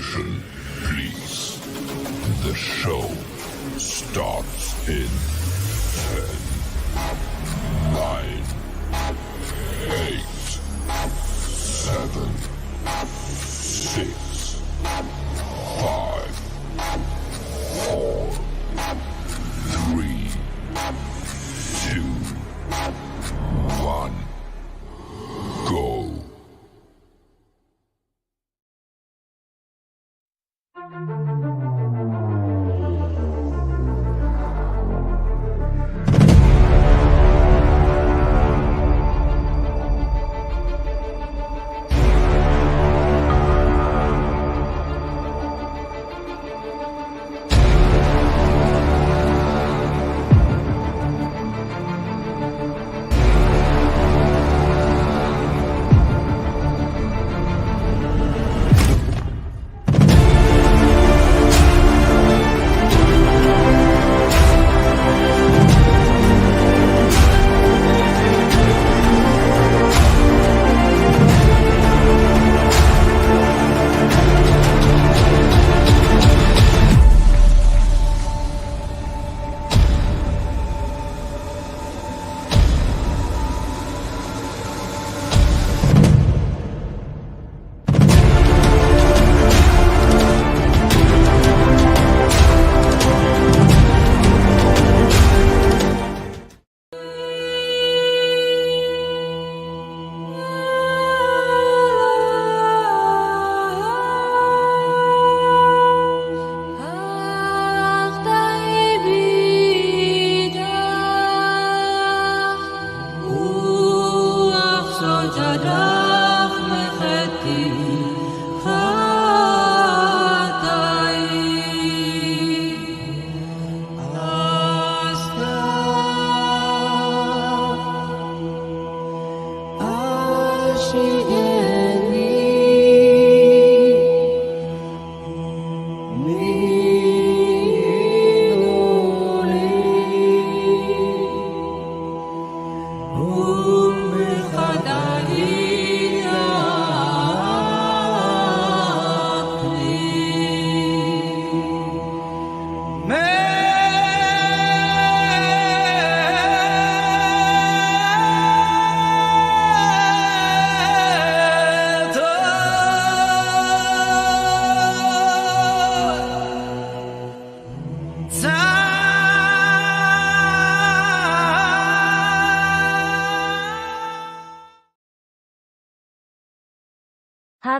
Attention, please. The show starts in 10, 9, 8, 7, 6, 5, 4, 3, 2, 1, go.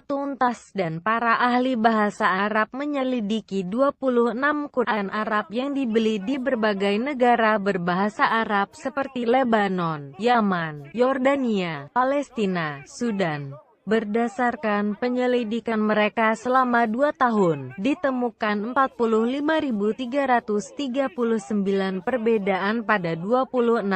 Tuntas dan para ahli bahasa Arab menyelidiki 26 Quran Arab yang dibeli di berbagai negara berbahasa Arab seperti Lebanon, Yaman, Yordania, Palestina, Sudan. Berdasarkan penyelidikan mereka selama 2 tahun, ditemukan 45.339 perbedaan pada 26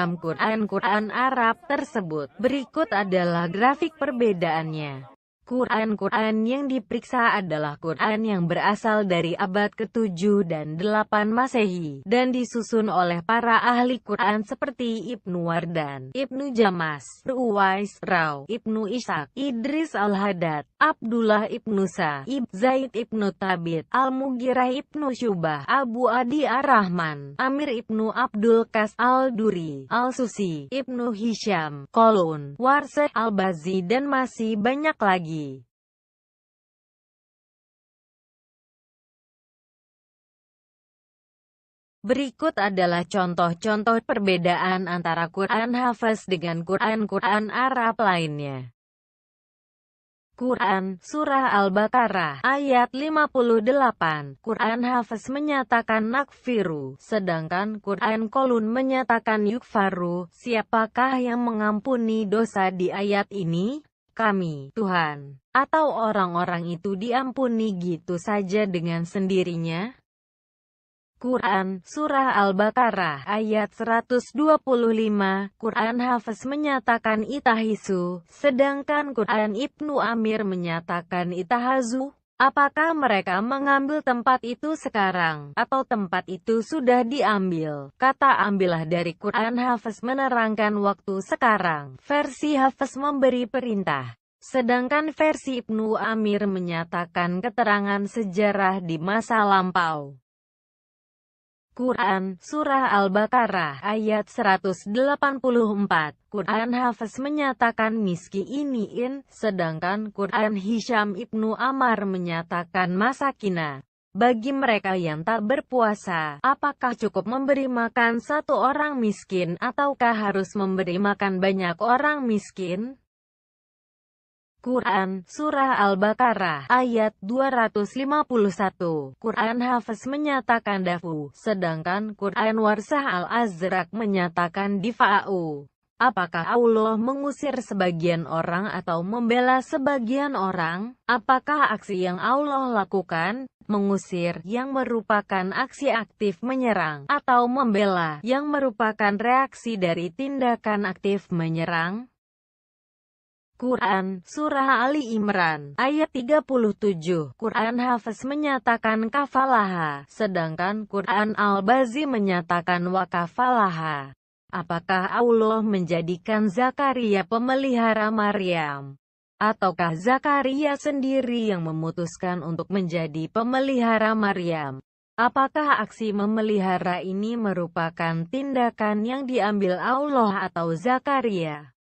Quran Arab tersebut. Berikut adalah grafik perbedaannya. Quran yang diperiksa adalah Quran yang berasal dari abad ke-7 dan 8 Masehi, dan disusun oleh para ahli Quran seperti Ibnu Wardan, Ibnu Jamas, Uwais, Raw, Ibnu Ishaq, Idris Al-Haddad, Abdullah Ibnu Sa'ib, Zaid Ibnu Thabit, Al-Mughirah Ibnu Syubah, Abu Adi Ar-Rahman, Amir Ibnu Abdul Qas Al-Duri, Al-Susi, Ibnu Hisham, Qalun, Warseh Al-Bazi dan masih banyak lagi. Berikut adalah contoh-contoh perbedaan antara Quran Hafiz dengan Quran Arab lainnya. Quran, Surah Al-Baqarah, ayat 58, Quran Hafiz menyatakan nakfiru, sedangkan Quran Qalun menyatakan yukfaru. Siapakah yang mengampuni dosa di ayat ini? Kami, Tuhan. Atau orang-orang itu diampuni gitu saja dengan sendirinya? Quran, Surah Al-Baqarah, ayat 125, Quran Hafiz menyatakan itahisu, sedangkan Quran Ibnu Amir menyatakan itahazu. Apakah mereka mengambil tempat itu sekarang, atau tempat itu sudah diambil? Kata ambillah dari Quran Hafiz menerangkan waktu sekarang. Versi Hafiz memberi perintah Sedangkan versi Ibnu Amir menyatakan keterangan sejarah di masa lampau. Quran, Surah Al-Baqarah, ayat 184. Quran Hafiz menyatakan miski iniin, sedangkan Quran Hisham Ibnu Ammar menyatakan masakina. Bagi mereka yang tak berpuasa, apakah cukup memberi makan satu orang miskin ataukah harus memberi makan banyak orang miskin? Quran, Surah Al-Baqarah, ayat 251. Quran Hafiz menyatakan dafu, sedangkan Quran Warsah Al-Azraq menyatakan difa'u. Apakah Allah mengusir sebagian orang atau membela sebagian orang? Apakah aksi yang Allah lakukan, mengusir, yang merupakan aksi aktif menyerang, atau membela, yang merupakan reaksi dari tindakan aktif menyerang? Quran, Surah Ali Imran, ayat 37. Quran Hafiz menyatakan kafalaha, sedangkan Quran Al-Bazi menyatakan wakafalaha. Apakah Allah menjadikan Zakaria pemelihara Maryam? Ataukah Zakaria sendiri yang memutuskan untuk menjadi pemelihara Maryam? Apakah aksi memelihara ini merupakan tindakan yang diambil Allah atau Zakaria?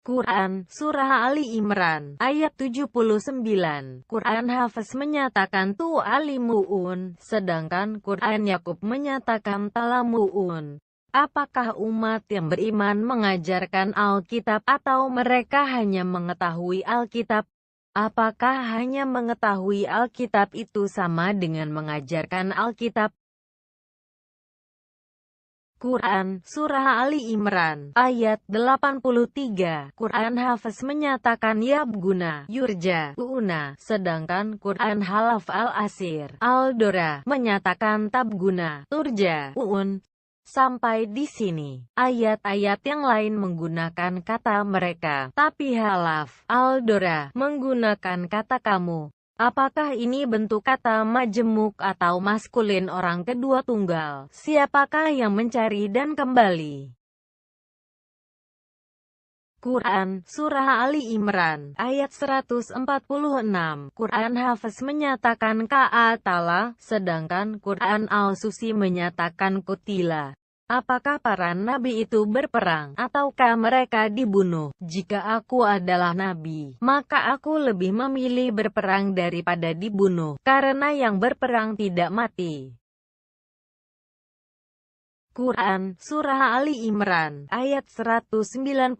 Quran, Surah Ali Imran, ayat 79. Quran Hafiz menyatakan tu'alimu'un, sedangkan Quran Yakub menyatakan talamu'un. Apakah umat yang beriman mengajarkan Alkitab atau mereka hanya mengetahui Alkitab? Apakah hanya mengetahui Alkitab itu sama dengan mengajarkan Alkitab? Quran, Surah Ali Imran, ayat 83. Quran Hafiz menyatakan yabguna, yurja, una, sedangkan Quran Halaf Al-Asir, Al-Dora, menyatakan tabguna, turja, Sampai di sini, ayat-ayat yang lain menggunakan kata mereka, tapi Halaf, Al-Dora, menggunakan kata kamu. Apakah ini bentuk kata majemuk atau maskulin orang kedua tunggal? Siapakah yang mencari dan kembali? Quran, Surah Ali Imran, ayat 146. Quran Hafiz menyatakan ka'atala, sedangkan Quran Al-Susi menyatakan kutila. Apakah para nabi itu berperang, ataukah mereka dibunuh? Jika aku adalah nabi, maka aku lebih memilih berperang daripada dibunuh, karena yang berperang tidak mati. Quran, Surah Ali Imran, ayat 195.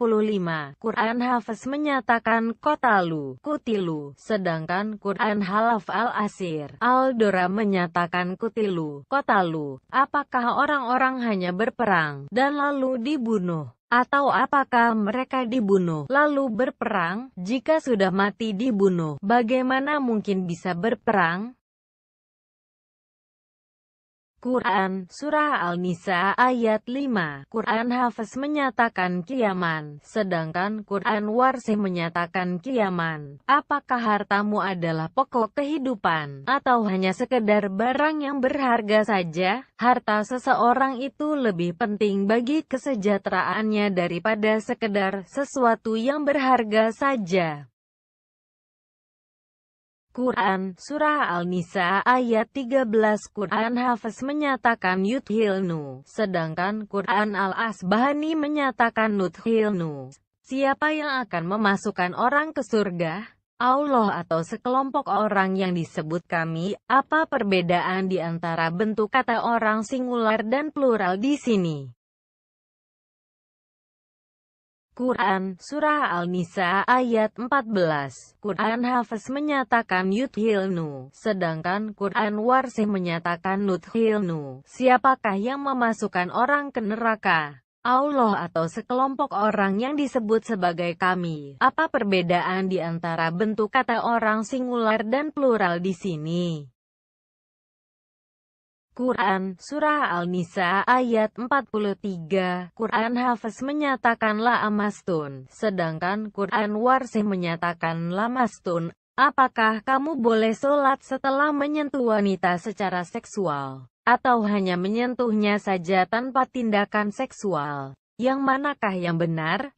Quran Hafiz menyatakan kotalu, kutilu, sedangkan Quran Halaf Al-Asir, Al-Dora menyatakan kutilu, kotalu. Apakah orang-orang hanya berperang, dan lalu dibunuh? Atau apakah mereka dibunuh, lalu berperang? Jika sudah mati dibunuh, bagaimana mungkin bisa berperang? Quran, Surah Al-Nisa, ayat 5. Quran Hafiz menyatakan kiaman, sedangkan Quran Warsih menyatakan kiaman. Apakah hartamu adalah pokok kehidupan, atau hanya sekedar barang yang berharga saja? Harta seseorang itu lebih penting bagi kesejahteraannya daripada sekedar sesuatu yang berharga saja. Quran, Surah Al-Nisa, ayat 13. Quran Hafiz menyatakan yudhilnu, sedangkan Quran Al-Asbahani menyatakan nudhilnu. Siapa yang akan memasukkan orang ke surga? Allah atau sekelompok orang yang disebut kami? Apa perbedaan di antara bentuk kata orang singular dan plural di sini? Quran, Surah Al-Nisa, ayat 14. Quran Hafiz menyatakan yudhilnu, sedangkan Quran Warsih menyatakan nudhilnu. Siapakah yang memasukkan orang ke neraka? Allah atau sekelompok orang yang disebut sebagai kami? Apa perbedaan di antara bentuk kata orang singular dan plural di sini? Quran, Surah Al-Nisa, ayat 43. Quran Hafiz menyatakan la'amastun, sedangkan Quran Warsih menyatakan lamastun. Apakah kamu boleh sholat setelah menyentuh wanita secara seksual, atau hanya menyentuhnya saja tanpa tindakan seksual? Yang manakah yang benar?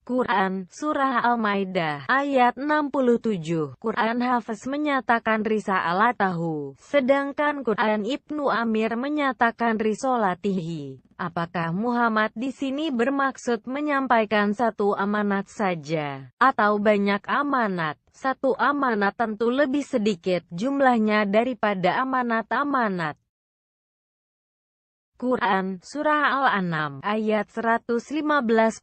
Quran, Surah Al-Maidah, ayat 67. Quran Hafiz menyatakan risalatahu, sedangkan Quran Ibnu Amir menyatakan risolatihi. Apakah Muhammad di sini bermaksud menyampaikan satu amanat saja, atau banyak amanat? Satu amanat tentu lebih sedikit jumlahnya daripada amanat-amanat. Quran, Surah Al-An'am, ayat 115.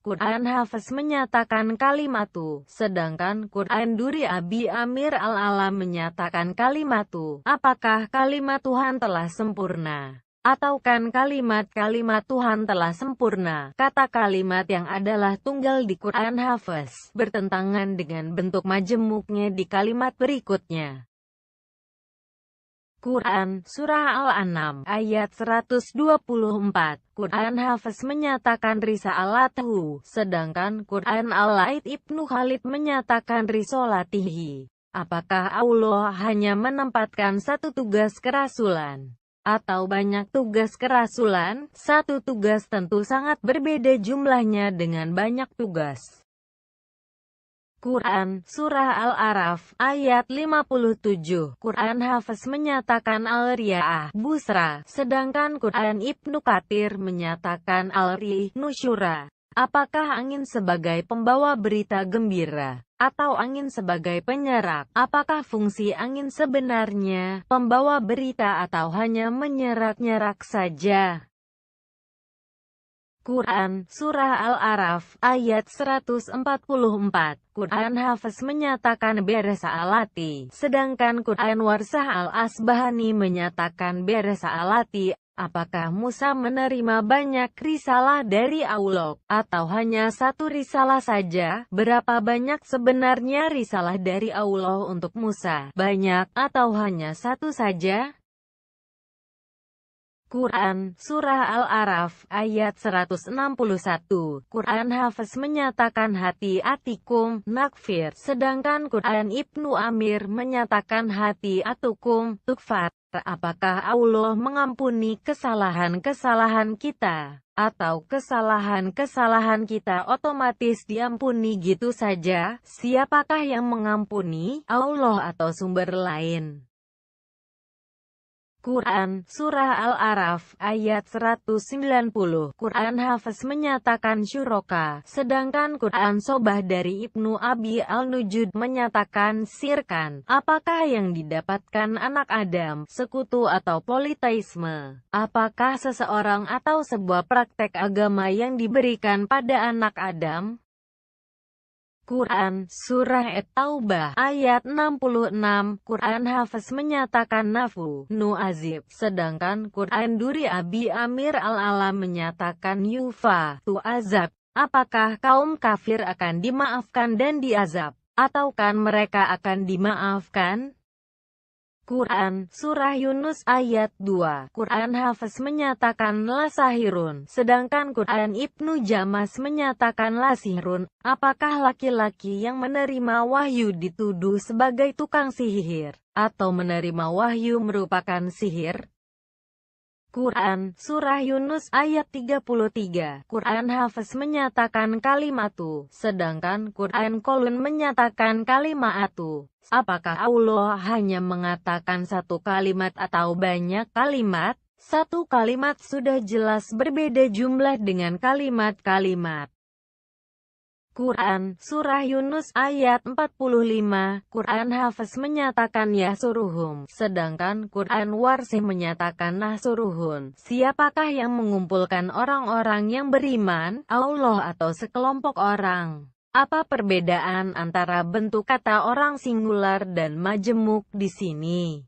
Quran Hafiz menyatakan kalimatu, sedangkan Quran Duri Abi Amir Al-Alam menyatakan kalimatu. Apakah kalimat Tuhan telah sempurna? Atau kan kalimat-kalimat Tuhan telah sempurna? Kata kalimat yang adalah tunggal di Quran Hafiz bertentangan dengan bentuk majemuknya di kalimat berikutnya. Quran, Surah Al-An'am, ayat 124. Quran Hafiz menyatakan risalatahu, sedangkan Quran Al-Laid Ibnu Khalid menyatakan risolatihi. Apakah Allah hanya menempatkan satu tugas kerasulan? Atau banyak tugas kerasulan? Satu tugas tentu sangat berbeda jumlahnya dengan banyak tugas. Quran, Surah Al-Araf, ayat 57. Quran Hafiz menyatakan Al-Riya'ah, Busra, sedangkan Quran Ibnu Katsir menyatakan Al-Ri, Nusyura. Apakah angin sebagai pembawa berita gembira, atau angin sebagai penyerak? Apakah fungsi angin sebenarnya pembawa berita atau hanya menyerak-nyerak saja? Quran, Surah Al-Araf, ayat 144. Quran Hafiz menyatakan beresalati, sedangkan Quran Warsah Al-Asbahani menyatakan beresalati. Apakah Musa menerima banyak risalah dari Allah, atau hanya satu risalah saja? Berapa banyak sebenarnya risalah dari Allah untuk Musa? Banyak, atau hanya satu saja? Quran, Surah Al-Araf, ayat 161. Quran Hafiz menyatakan hati-atikum, nakfir, sedangkan Quran Ibnu Amir menyatakan hati-atukum, tukfar. Apakah Allah mengampuni kesalahan-kesalahan kita? Atau kesalahan-kesalahan kita otomatis diampuni gitu saja? Siapakah yang mengampuni? Allah atau sumber lain? Quran, Surah Al-Araf, ayat 190. Quran Hafiz menyatakan syuroka, sedangkan Quran Sobah dari Ibnu Abi Al-Nujud menyatakan sirkan. Apakah yang didapatkan anak Adam, sekutu atau politeisme? Apakah seseorang atau sebuah praktek agama yang diberikan pada anak Adam? Quran, Surah At-Taubah, ayat 66. Quran Hafiz menyatakan nafu, nu'azib, sedangkan Quran Duri Abi Amir Al-Alam menyatakan yufa, tu'azab. Apakah kaum kafir akan dimaafkan dan diazab? Atau kan mereka akan dimaafkan? Quran, Surah Yunus ayat 2. Quran Hafiz menyatakan lasahirun, sedangkan Quran Ibnu Jamas menyatakan lasihirun. Apakah laki-laki yang menerima wahyu dituduh sebagai tukang sihir, atau menerima wahyu merupakan sihir? Quran, Surah Yunus ayat 33. Quran Hafiz menyatakan kalimatu, sedangkan Quran Kolun menyatakan kalimatu. Apakah Allah hanya mengatakan satu kalimat atau banyak kalimat? Satu kalimat sudah jelas berbeda jumlah dengan kalimat-kalimat. Quran, Surah Yunus ayat 45. Quran Hafiz menyatakan yasuruhum, sedangkan Quran Warsih menyatakan nasuruhun. Siapakah yang mengumpulkan orang-orang yang beriman? Allah atau sekelompok orang? Apa perbedaan antara bentuk kata orang singular dan majemuk di sini?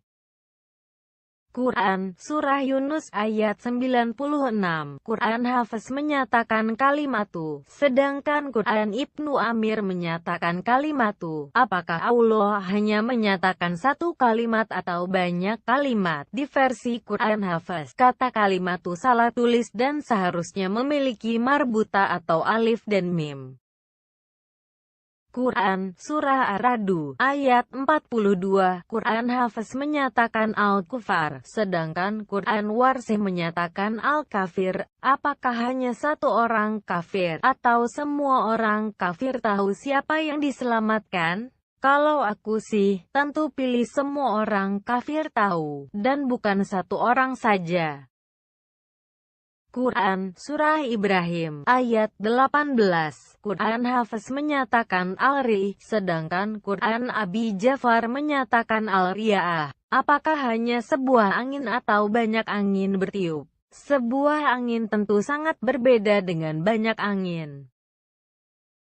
Quran, Surah Yunus ayat 96. Quran Hafiz menyatakan kalimatu, sedangkan Quran Ibnu Amir menyatakan kalimatu. Apakah Allah hanya menyatakan satu kalimat atau banyak kalimat? Di versi Quran Hafiz, kata kalimatu salah tulis dan seharusnya memiliki marbuta atau alif dan mim. Quran, Surah Ar-Ra'd, ayat 42, Quran Hafiz menyatakan Al-Kufar, sedangkan Quran Warsi menyatakan Al-Kafir. Apakah hanya satu orang kafir, atau semua orang kafir? Tahu siapa yang diselamatkan? Kalau aku sih, tentu pilih semua orang kafir tahu, dan bukan satu orang saja. Quran, Surah Ibrahim, ayat 18, Quran Hafiz menyatakan Al-Ri, sedangkan Quran Abi Ja'far menyatakan Al-Ri'ah. Apakah hanya sebuah angin atau banyak angin bertiup? Sebuah angin tentu sangat berbeda dengan banyak angin.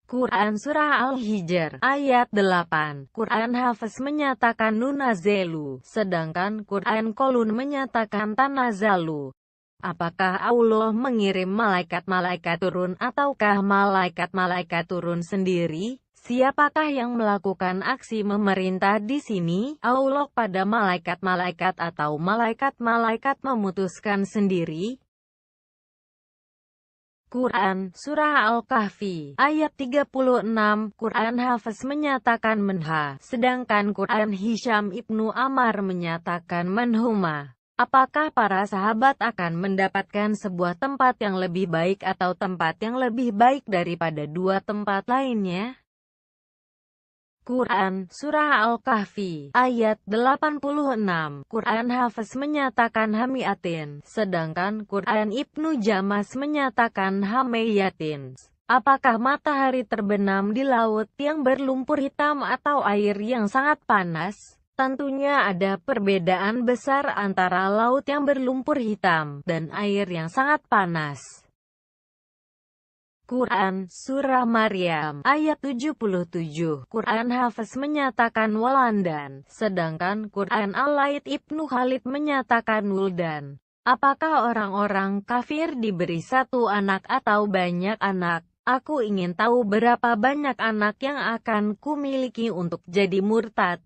Quran Surah Al-Hijr, ayat 8, Quran Hafiz menyatakan Nunazelu, sedangkan Quran Qulun menyatakan Tanazalu. Apakah Allah mengirim malaikat-malaikat turun ataukah malaikat-malaikat turun sendiri? Siapakah yang melakukan aksi memerintah di sini? Allah pada malaikat-malaikat atau malaikat-malaikat memutuskan sendiri? Quran, Surah Al-Kahfi, ayat 36, Quran Hafiz menyatakan Menha, sedangkan Quran Hisham ibnu Ammar menyatakan Menhuma. Apakah para sahabat akan mendapatkan sebuah tempat yang lebih baik atau tempat yang lebih baik daripada dua tempat lainnya? Quran, Surah Al-Kahfi, ayat 86, Quran Hafiz menyatakan Hamiatin, sedangkan Quran Ibnu Jamas menyatakan Hamayatin. Apakah matahari terbenam di laut yang berlumpur hitam atau air yang sangat panas? Tentunya ada perbedaan besar antara laut yang berlumpur hitam dan air yang sangat panas. Quran, Surah Maryam, ayat 77, Quran Hafiz menyatakan Walandan, sedangkan Quran Al-Laid Ibnu Khalid menyatakan Wuldan. Apakah orang-orang kafir diberi satu anak atau banyak anak? Aku ingin tahu berapa banyak anak yang akan kumiliki untuk jadi murtad.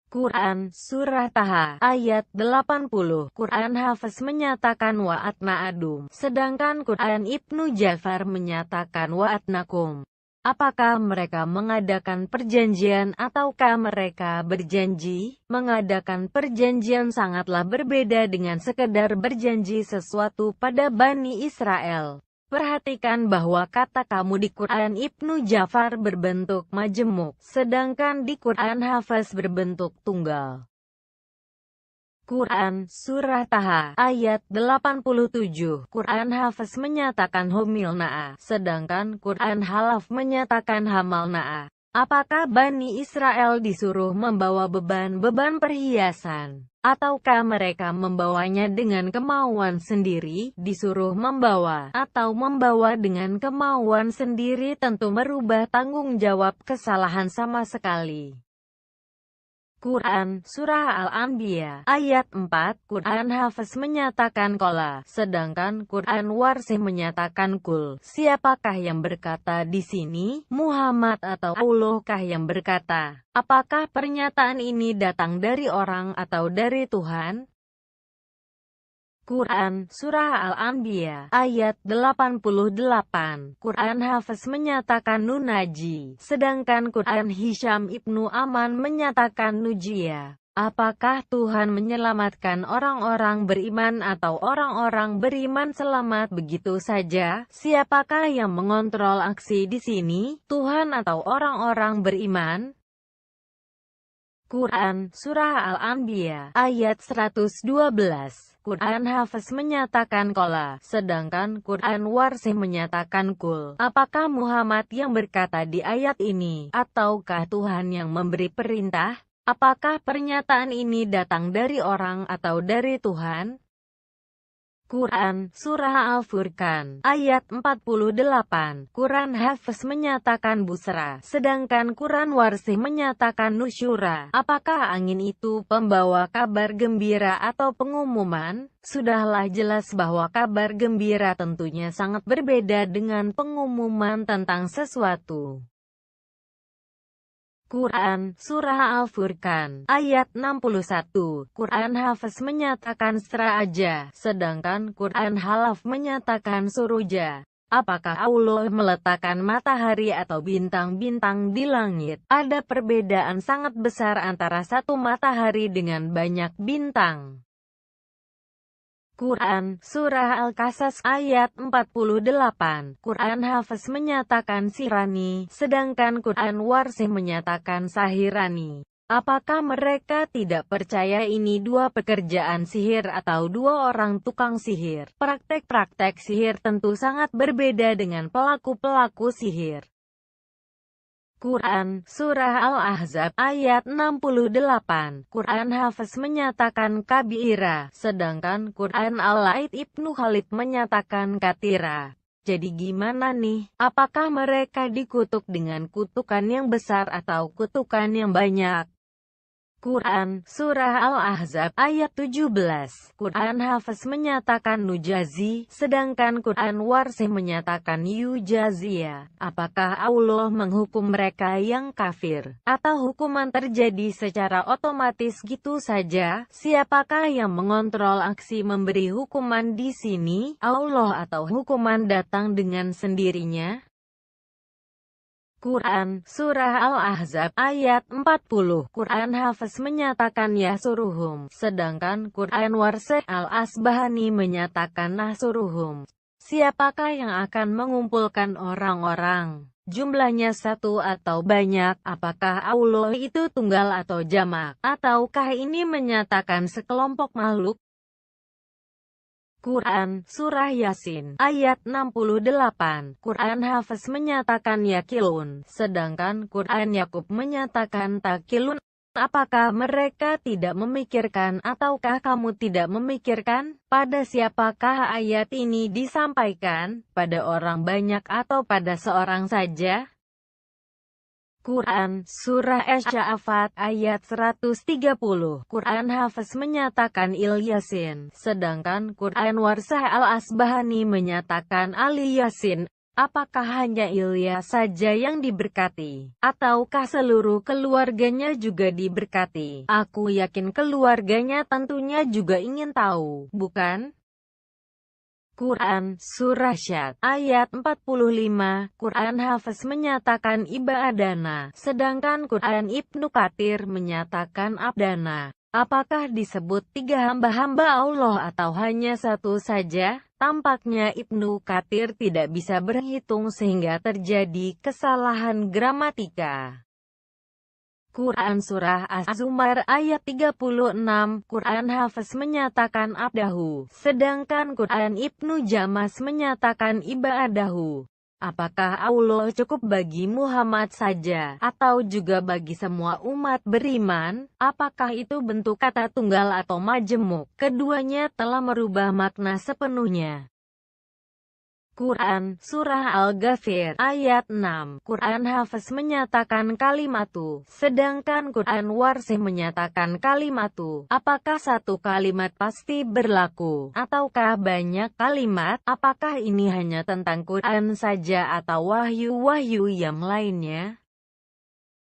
Quran, Surah Taha, ayat 80, Quran Hafiz menyatakan Wa'atna Adum, sedangkan Quran Ibnu Ja'far menyatakan Wa'atnakum. Apakah mereka mengadakan perjanjian ataukah mereka berjanji? Mengadakan perjanjian sangatlah berbeda dengan sekedar berjanji sesuatu pada Bani Israel. Perhatikan bahwa kata kamu di Quran Ibnu Ja'far berbentuk majemuk, sedangkan di Quran Hafiz berbentuk tunggal. Quran, Surah Taha, ayat 87, Quran Hafiz menyatakan Humilna'a, sedangkan Quran Halaf menyatakan Hamalna'a. Apakah Bani Israel disuruh membawa beban-beban perhiasan? Ataukah mereka membawanya dengan kemauan sendiri? Disuruh membawa, atau membawa dengan kemauan sendiri tentu merubah tanggung jawab kesalahan sama sekali. Quran, Surah Al-Anbiya, ayat 4, Quran Hafiz menyatakan Qola, sedangkan Quran Warsi menyatakan Kul. Siapakah yang berkata di sini? Muhammad atau Allahkah yang berkata? Apakah pernyataan ini datang dari orang atau dari Tuhan? Quran, Surah Al-Anbiya, ayat 88, Quran Hafiz menyatakan Nunaji, sedangkan Quran Hisham ibnu Aman menyatakan Nujia. Apakah Tuhan menyelamatkan orang-orang beriman atau orang-orang beriman selamat begitu saja? Siapakah yang mengontrol aksi di sini? Tuhan atau orang-orang beriman? Quran, Surah Al-Anbiya, ayat 112, Quran Hafiz menyatakan Qola, sedangkan Quran Warsi menyatakan Kul. Apakah Muhammad yang berkata di ayat ini, ataukah Tuhan yang memberi perintah? Apakah pernyataan ini datang dari orang atau dari Tuhan? Quran, Surah Al-Furqan, ayat 48, Quran Hafiz menyatakan Busra, sedangkan Quran Warsi menyatakan Nusyura. Apakah angin itu pembawa kabar gembira atau pengumuman? Sudahlah jelas bahwa kabar gembira tentunya sangat berbeda dengan pengumuman tentang sesuatu. Quran, Surah Al-Furqan, ayat 61, Quran Hafiz menyatakan Sra'aja, sedangkan Quran Halaf menyatakan Suruja. Apakah Allah meletakkan matahari atau bintang-bintang di langit? Ada perbedaan sangat besar antara satu matahari dengan banyak bintang. Quran, Surah Al-Qasas, ayat 48. Quran Hafiz menyatakan sirani, sedangkan Quran Warsih menyatakan sahirani. Apakah mereka tidak percaya ini dua pekerjaan sihir atau dua orang tukang sihir? Praktek-praktek sihir tentu sangat berbeda dengan pelaku-pelaku sihir. Quran, Surah Al-Ahzab, ayat 68. Quran Hafiz menyatakan kabira, sedangkan Quran Al-Laid Ibnu Khalid menyatakan katira. Jadi gimana nih? Apakah mereka dikutuk dengan kutukan yang besar atau kutukan yang banyak? Quran, Surah Al-Ahzab, ayat 17. Quran Hafiz menyatakan nujazi, sedangkan Quran Warsih menyatakan yujazia. Apakah Allah menghukum mereka yang kafir? Atau hukuman terjadi secara otomatis gitu saja? Siapakah yang mengontrol aksi memberi hukuman di sini? Allah atau hukuman datang dengan sendirinya? Quran, Surah Al-Ahzab, ayat 40. Quran Hafiz menyatakan yasuruhum, sedangkan Quran Warsih Al-Asbahani menyatakan nasuruhum. Siapakah yang akan mengumpulkan orang-orang? Jumlahnya satu atau banyak? Apakah Allah itu tunggal atau jamak? Ataukah ini menyatakan sekelompok makhluk? Quran, Surah Yasin, ayat 68. Quran Hafiz menyatakan yakilun, sedangkan Quran Yakub menyatakan takilun. Apakah mereka tidak memikirkan ataukah kamu tidak memikirkan? Pada siapakah ayat ini disampaikan? Pada orang banyak atau pada seorang saja? Quran, Surah Asy-Sya'afat, ayat 130. Quran Hafiz menyatakan Yasin, sedangkan Quran Warsah Al-Asbahani menyatakan Ali Yasin. Apakah hanya Ilyas saja yang diberkati? Ataukah seluruh keluarganya juga diberkati? Aku yakin keluarganya tentunya juga ingin tahu, bukan? Quran, Surah Syad, ayat 45. Quran Hafiz menyatakan ibadana, sedangkan Quran Ibnu Katsir menyatakan abdana. Apakah disebut tiga hamba-hamba Allah atau hanya satu saja? Tampaknya Ibnu Katsir tidak bisa berhitung sehingga terjadi kesalahan gramatika. Quran Surah Az-Zumar ayat 36. Quran Hafiz menyatakan abdahu, sedangkan Quran Ibnu Jamas menyatakan ibadahu. Apakah Allah cukup bagi Muhammad saja, atau juga bagi semua umat beriman? Apakah itu bentuk kata tunggal atau majemuk? Keduanya telah merubah makna sepenuhnya. Quran, Surah Al-Ghafir, ayat 6. Quran Hafiz menyatakan kalimatu, sedangkan Quran Warsih menyatakan kalimatu. Apakah satu kalimat pasti berlaku? Ataukah banyak kalimat? Apakah ini hanya tentang Quran saja atau wahyu-wahyu yang lainnya?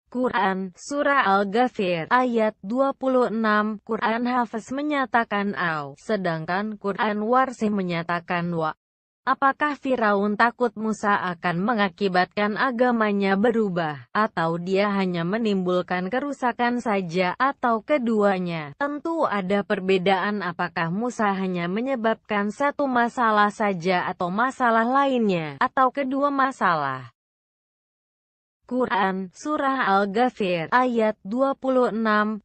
Quran, Surah Al-Ghafir, ayat 26. Quran Hafiz menyatakan au, sedangkan Quran Warsih menyatakan wa. Apakah Firaun takut Musa akan mengakibatkan agamanya berubah, atau dia hanya menimbulkan kerusakan saja, atau keduanya? Tentu ada perbedaan. Apakah Musa hanya menyebabkan satu masalah saja atau masalah lainnya, atau kedua masalah? Quran, Surah Al-Ghafir, ayat 26.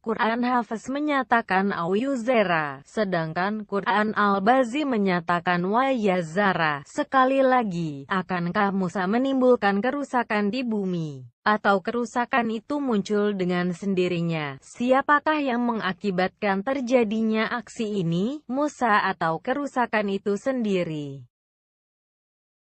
Quran Hafiz menyatakan Awyuzera, sedangkan Quran Al-Bazi menyatakan Wayazara. Sekali lagi, akankah Musa menimbulkan kerusakan di bumi? Atau kerusakan itu muncul dengan sendirinya? Siapakah yang mengakibatkan terjadinya aksi ini? Musa atau kerusakan itu sendiri?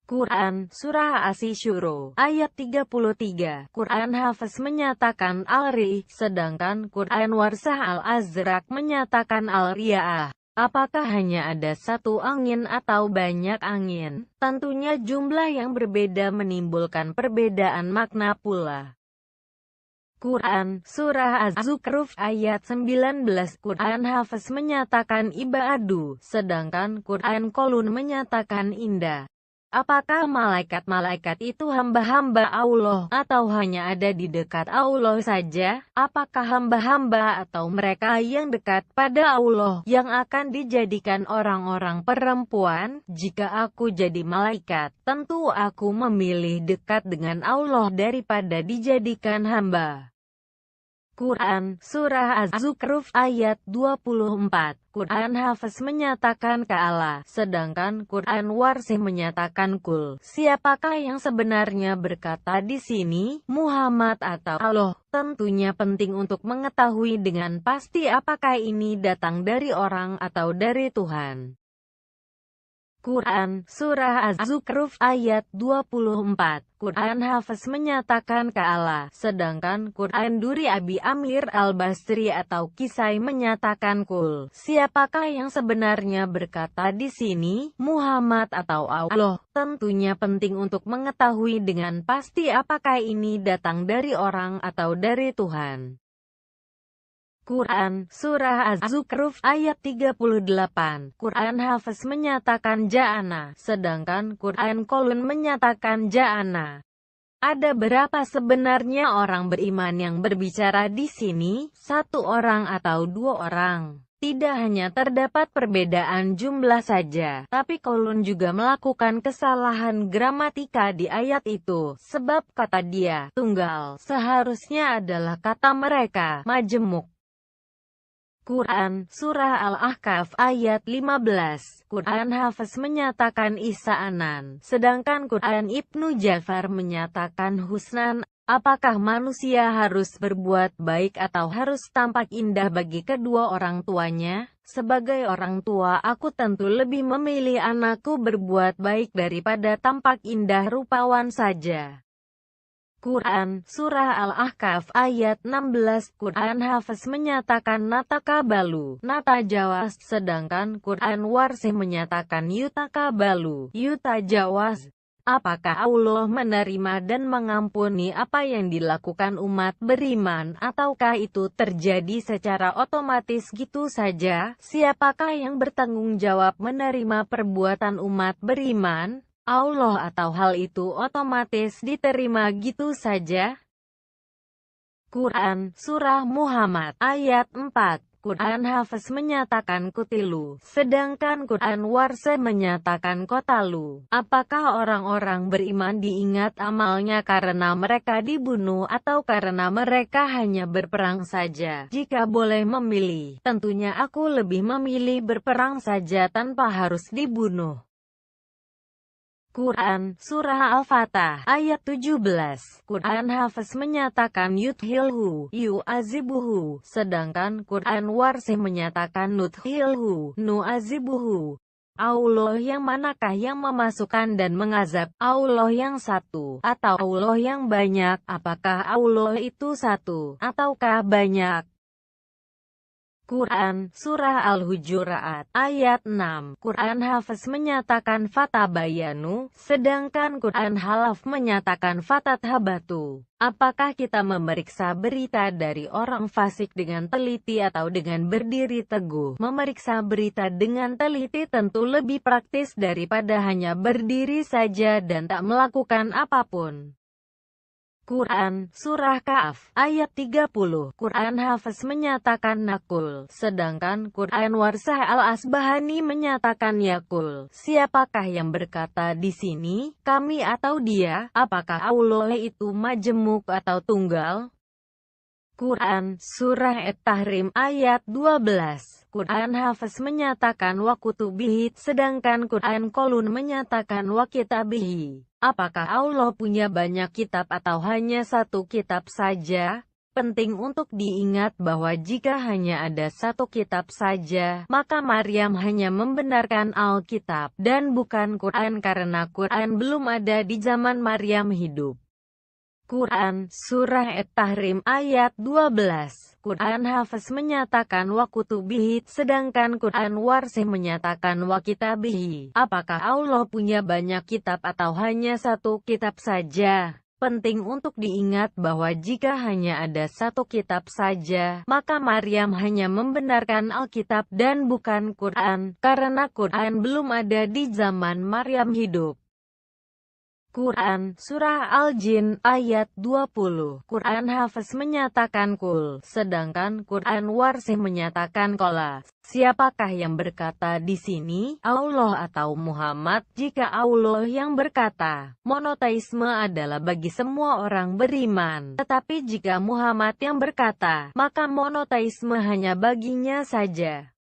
Quran, Surah Asy-Syura, ayat 33. Quran Hafiz menyatakan Al-Ri, sedangkan Quran Warsah Al-Azraq menyatakan Al-Ri'ah. Apakah hanya ada satu angin atau banyak angin? Tentunya jumlah yang berbeda menimbulkan perbedaan makna pula. Quran, Surah Az-Zukhruf, ayat 19. Quran Hafiz menyatakan ibadu, sedangkan Quran Qulun menyatakan indah. Apakah malaikat-malaikat itu hamba-hamba Allah, atau hanya ada di dekat Allah saja? Apakah hamba-hamba atau mereka yang dekat pada Allah, yang akan dijadikan orang-orang perempuan? Jika aku jadi malaikat, tentu aku memilih dekat dengan Allah daripada dijadikan hamba. Quran, Surah Az-Zukhruf, ayat 24. Quran Hafiz menyatakan ke Allah, sedangkan Quran Warsih menyatakan Kul. Siapakah yang sebenarnya berkata di sini, Muhammad atau Allah? Tentunya penting untuk mengetahui dengan pasti apakah ini datang dari orang atau dari Tuhan. Quran, Surah Az-Zukhruf, ayat 24. Quran Hafiz menyatakan ke Allah, sedangkan Quran Duri Abi Amir Al-Basri atau Kisai menyatakan Kul. Siapakah yang sebenarnya berkata di sini, Muhammad atau Allah? Tentunya penting untuk mengetahui dengan pasti apakah ini datang dari orang atau dari Tuhan. Quran, Surah Az-Zukhruf, ayat 38. Quran Hafiz menyatakan Ja'ana, sedangkan Quran Kolun menyatakan Ja'ana. Ada berapa sebenarnya orang beriman yang berbicara di sini? Satu orang atau dua orang? Tidak hanya terdapat perbedaan jumlah saja, tapi Kolun juga melakukan kesalahan gramatika di ayat itu, sebab kata dia, tunggal, seharusnya adalah kata mereka, majemuk. Quran, Surah Al-Ahqaf, ayat 15. Quran Hafiz menyatakan Isa'anan, sedangkan Quran Ibnu Jafar menyatakan Husnan. Apakah manusia harus berbuat baik atau harus tampak indah bagi kedua orang tuanya? Sebagai orang tua, aku tentu lebih memilih anakku berbuat baik daripada tampak indah rupawan saja. Quran, Surah Al-Ahqaf, ayat 16. Quran Hafiz menyatakan natakabalu, natajawas, sedangkan Quran Warsih menyatakan yutakabalu, yutajawas. Apakah Allah menerima dan mengampuni apa yang dilakukan umat beriman, ataukah itu terjadi secara otomatis gitu saja? Siapakah yang bertanggung jawab menerima perbuatan umat beriman? Allah atau hal itu otomatis diterima gitu saja? Quran, Surah Muhammad, ayat 4. Quran Hafiz menyatakan kutilu, sedangkan Quran Warsih menyatakan kotalu. Apakah orang-orang beriman diingat amalnya karena mereka dibunuh atau karena mereka hanya berperang saja? Jika boleh memilih, tentunya aku lebih memilih berperang saja tanpa harus dibunuh. Quran, Surah Al-Fatah, ayat 17. Quran Hafiz menyatakan yudhilhu, yu'azibuhu, sedangkan Quran Warsih menyatakan nudhilhu, nu'azibuhu. Allah yang manakah yang memasukkan dan mengazab? Allah yang satu, atau Allah yang banyak? Apakah Allah itu satu, ataukah banyak? Quran, Surah Al-Hujurat, ayat 6. Quran Hafiz menyatakan fatabayanu, sedangkan Quran Halaf menyatakan fatathabatu. Apakah kita memeriksa berita dari orang fasik dengan teliti atau dengan berdiri teguh? Memeriksa berita dengan teliti tentu lebih praktis daripada hanya berdiri saja dan tak melakukan apapun. Quran, Surah Ka'af, ayat 30. Quran Hafiz menyatakan nakul, sedangkan Quran Warsah Al-Asbahani menyatakan yakul. Siapakah yang berkata di sini, kami atau dia? Apakah Allah itu majemuk atau tunggal? Quran, Surah At-Tahrim, ayat 12. Quran Hafiz menyatakan wa kutubihi, sedangkan Quran Kolun menyatakan wa kitabihi. Apakah Allah punya banyak kitab atau hanya satu kitab saja? Penting untuk diingat bahwa jika hanya ada satu kitab saja, maka Maryam hanya membenarkan Alkitab, dan bukan Quran karena Quran belum ada di zaman Maryam hidup. Quran, Surah At-Tahrim, ayat 12. Quran Hafiz menyatakan wa kutubihi, sedangkan Quran Warsih menyatakan wa kitabihi. Apakah Allah punya banyak kitab atau hanya satu kitab saja? Penting untuk diingat bahwa jika hanya ada satu kitab saja, maka Maryam hanya membenarkan Alkitab dan bukan Quran, karena Quran belum ada di zaman Maryam hidup. Quran, Surah Al-Jin, ayat 20. Quran Hafiz menyatakan kul, sedangkan Quran Warsih menyatakan kola. Siapakah yang berkata di sini, Allah atau Muhammad? Jika Allah yang berkata, monoteisme adalah bagi semua orang beriman. Tetapi jika Muhammad yang berkata, maka monoteisme hanya baginya saja.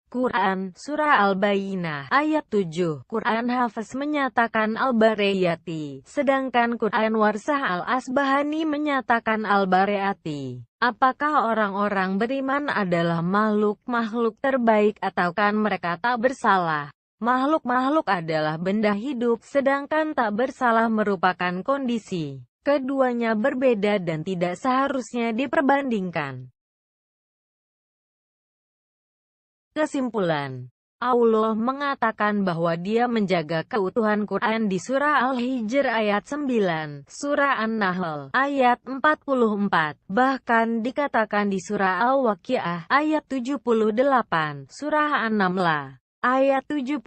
Quran, Surah Al-Bayyinah, ayat 7. Quran Hafiz menyatakan Al-Bariyati, sedangkan Quran Warsah Al-Asbahani menyatakan Al-Bariyati. Apakah orang-orang beriman adalah makhluk-makhluk terbaik ataukah mereka tak bersalah? Makhluk-makhluk adalah benda hidup, sedangkan tak bersalah merupakan kondisi. Keduanya berbeda dan tidak seharusnya diperbandingkan. Kesimpulan, Allah mengatakan bahwa Dia menjaga keutuhan Quran di Surah Al-Hijr ayat 9, Surah An-Nahl ayat 44, bahkan dikatakan di Surah Al-Waqiah ayat 78, Surah An-Naml ayat 75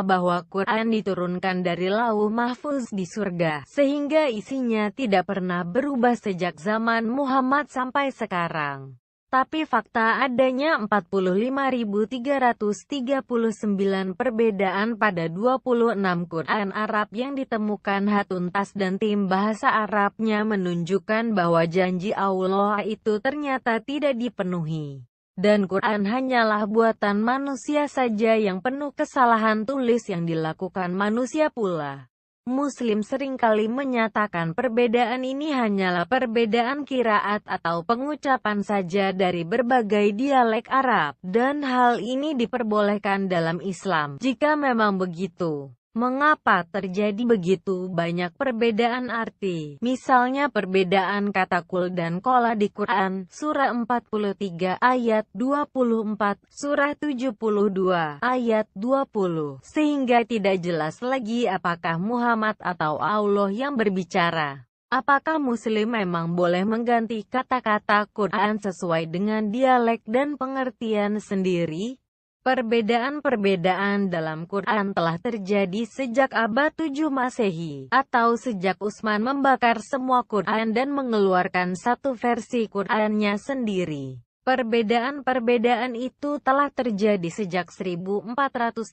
bahwa Quran diturunkan dari Lauh Mahfuz di surga, sehingga isinya tidak pernah berubah sejak zaman Muhammad sampai sekarang. Tapi fakta adanya 45.339 perbedaan pada 26 Quran Arab yang ditemukan Hatuntas dan tim bahasa Arabnya menunjukkan bahwa janji Allah itu ternyata tidak dipenuhi. Dan Quran hanyalah buatan manusia saja yang penuh kesalahan tulis yang dilakukan manusia pula. Muslim seringkali menyatakan perbedaan ini hanyalah perbedaan qiraat atau pengucapan saja dari berbagai dialek Arab, dan hal ini diperbolehkan dalam Islam. Jika memang begitu, mengapa terjadi begitu banyak perbedaan arti? Misalnya perbedaan kata kul dan kola di Quran, surah 43 ayat 24, surah 72 ayat 20, sehingga tidak jelas lagi apakah Muhammad atau Allah yang berbicara. Apakah Muslim memang boleh mengganti kata-kata Quran sesuai dengan dialek dan pengertian sendiri? Perbedaan-perbedaan dalam Quran telah terjadi sejak abad 7 Masehi, atau sejak Utsman membakar semua Quran dan mengeluarkan satu versi Qurannya sendiri. Perbedaan-perbedaan itu telah terjadi sejak 1400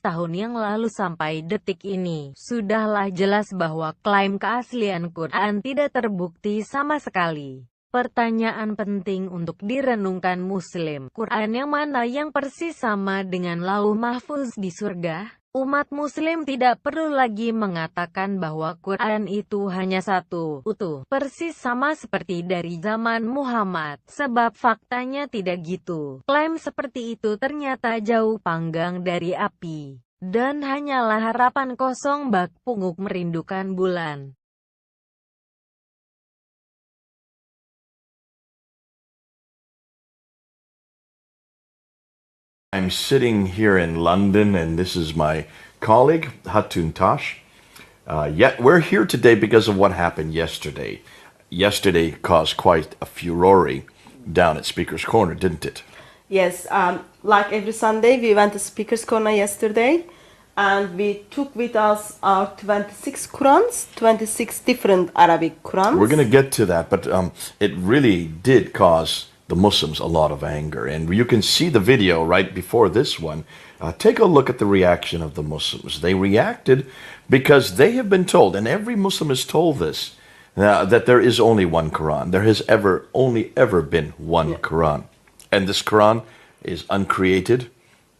tahun yang lalu sampai detik ini. Sudahlah jelas bahwa klaim keaslian Quran tidak terbukti sama sekali. Pertanyaan penting untuk direnungkan Muslim, Quran yang mana yang persis sama dengan Lauh Mahfuz di surga? Umat Muslim tidak perlu lagi mengatakan bahwa Quran itu hanya satu, utuh, persis sama seperti dari zaman Muhammad, sebab faktanya tidak gitu. Klaim seperti itu ternyata jauh panggang dari api, dan hanyalah harapan kosong bak punguk merindukan bulan. I'm sitting here in London, and this is my colleague, Hatun Tash. Yet we're here today because of what happened yesterday. Yesterday caused quite a furore down at Speaker's Corner, didn't it? Yes, like every Sunday, we went to Speaker's Corner yesterday, and we took with us our 26 Qurans, 26 different Arabic Qurans. We're going to get to that, but it really did cause the Muslims a lot of anger. And you can see the video right before this one. Take a look at the reaction of the Muslims. They reacted because they have been told, and every Muslim is told this, that there is only one Quran. There has only ever been one Quran. And this Quran is uncreated.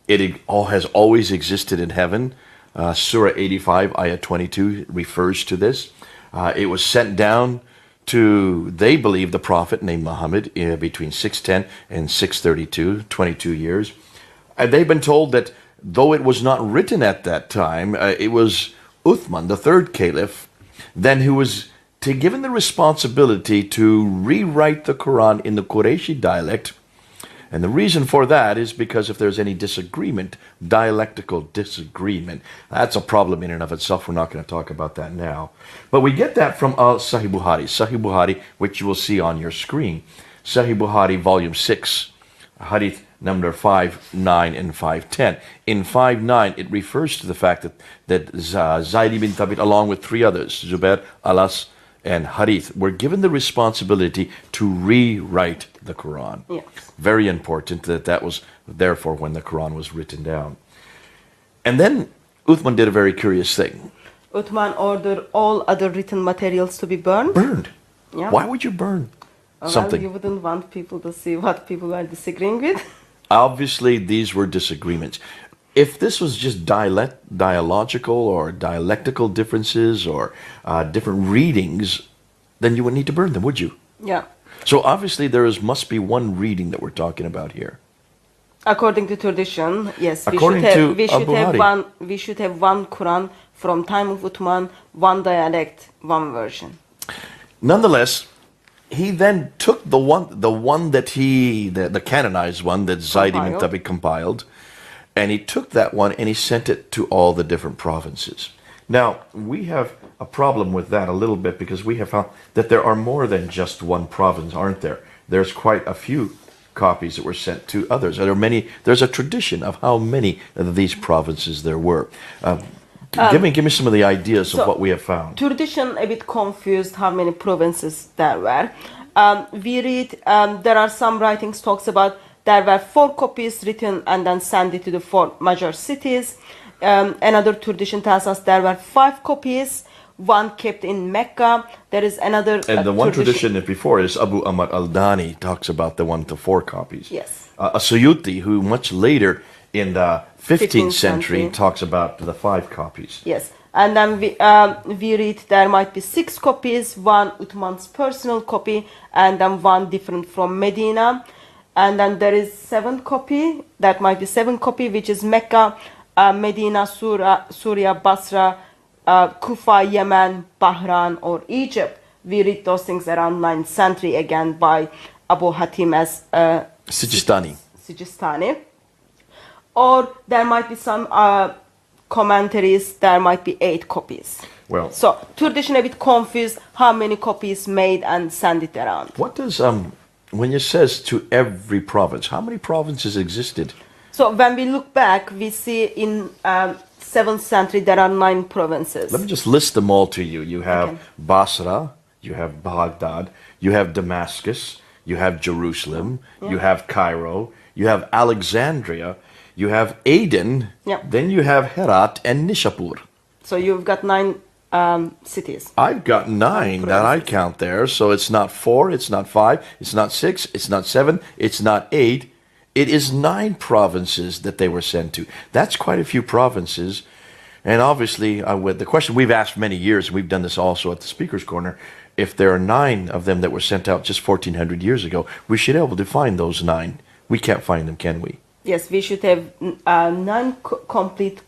It all has always existed in heaven. Surah 85, ayah 22 refers to this. It was sent down to, they believe, the prophet named Muhammad between 610 and 632, 22 years. And they've been told that though it was not written at that time, it was Uthman, the third caliph, then who was given the responsibility to rewrite the Quran in the Qurayshi dialect. And the reason for that is because if there's any disagreement, dialectical disagreement, that's a problem in and of itself. We're not going to talk about that now. But we get that from Sahih Bukhari, which you will see on your screen. Sahih Bukhari, volume 6, hadith number 5:9 and 5:10. In 5:9, it refers to the fact that Zayd ibn Thabit, along with three others, Zubair, Alas, and Harith, were given the responsibility to rewrite the Quran. Yes. Very important that was therefore when the Quran was written down. And then Uthman did a very curious thing. Uthman ordered all other written materials to be burned. Burned. Yeah. Why would you burn something? Well, you wouldn't want people to see what people were disagreeing with. Obviously, these were disagreements. If this was just dialogical or dialectical differences or different readings, then you wouldn't need to burn them, would you? Yeah. So obviously must be one reading that we're talking about here. According to tradition, yes, According to Abu Hari. we should have one Quran from time of Uthman, one dialect, one version. Nonetheless, he then took the one that the canonized one that Zayd ibn Compiled. Thabit compiled, and he took that one and he sent it to all the different provinces. Now, we have a problem with that a little bit because we have found that there are more than just one province, aren't there? There's quite a few copies that were sent to others. There's a tradition of how many of these provinces there were. Give me some of the ideas of what we have found. Tradition a bit confused how many provinces there were. We read there are some writings talks about there were 4 copies written and then sent it to the 4 major cities. Another tradition tells us there were 5 copies, one kept in Mecca. There is another And the one tradition that before is Abu Amr al-Dani talks about the 1 to 4 copies. Yes. Suyuti, who much later in the 15th century century. talks about the 5 copies. Yes. And then we read there might be 6 copies, one Uthman's personal copy, and then one different from Medina. And then there is 7 copy, that might be 7 copy, which is Mecca, Medina, Syria, Basra, Kufa, Yemen, Bahrain, or Egypt. We read those things around 9th century again by Abu Hatim as Sijistani. Or there might be some commentaries, there might be 8 copies. Well, So tradition a bit confused how many copies made and send it around. what does when it says to every province, how many provinces existed? So when we look back, we see in 7th century there are 9 provinces. Let me just list them all to you. You have Okay. Basra, you have Baghdad, you have Damascus, you have Jerusalem, you have Cairo, you have Alexandria, you have Aden, Yeah. then you have Herat and Nishapur. So you've got 9 cities. I've got 9 that I count there, so it's not 4, it's not 5, it's not 6, it's not 7, it's not 8. It is 9 provinces that they were sent to. That's quite a few provinces. And obviously, with the question we've asked many years, and we've done this also at the Speaker's Corner, if there are 9 of them that were sent out just 1,400 years ago, we should be able to find those 9. We can't find them, can we? Yes, we should have 9 complete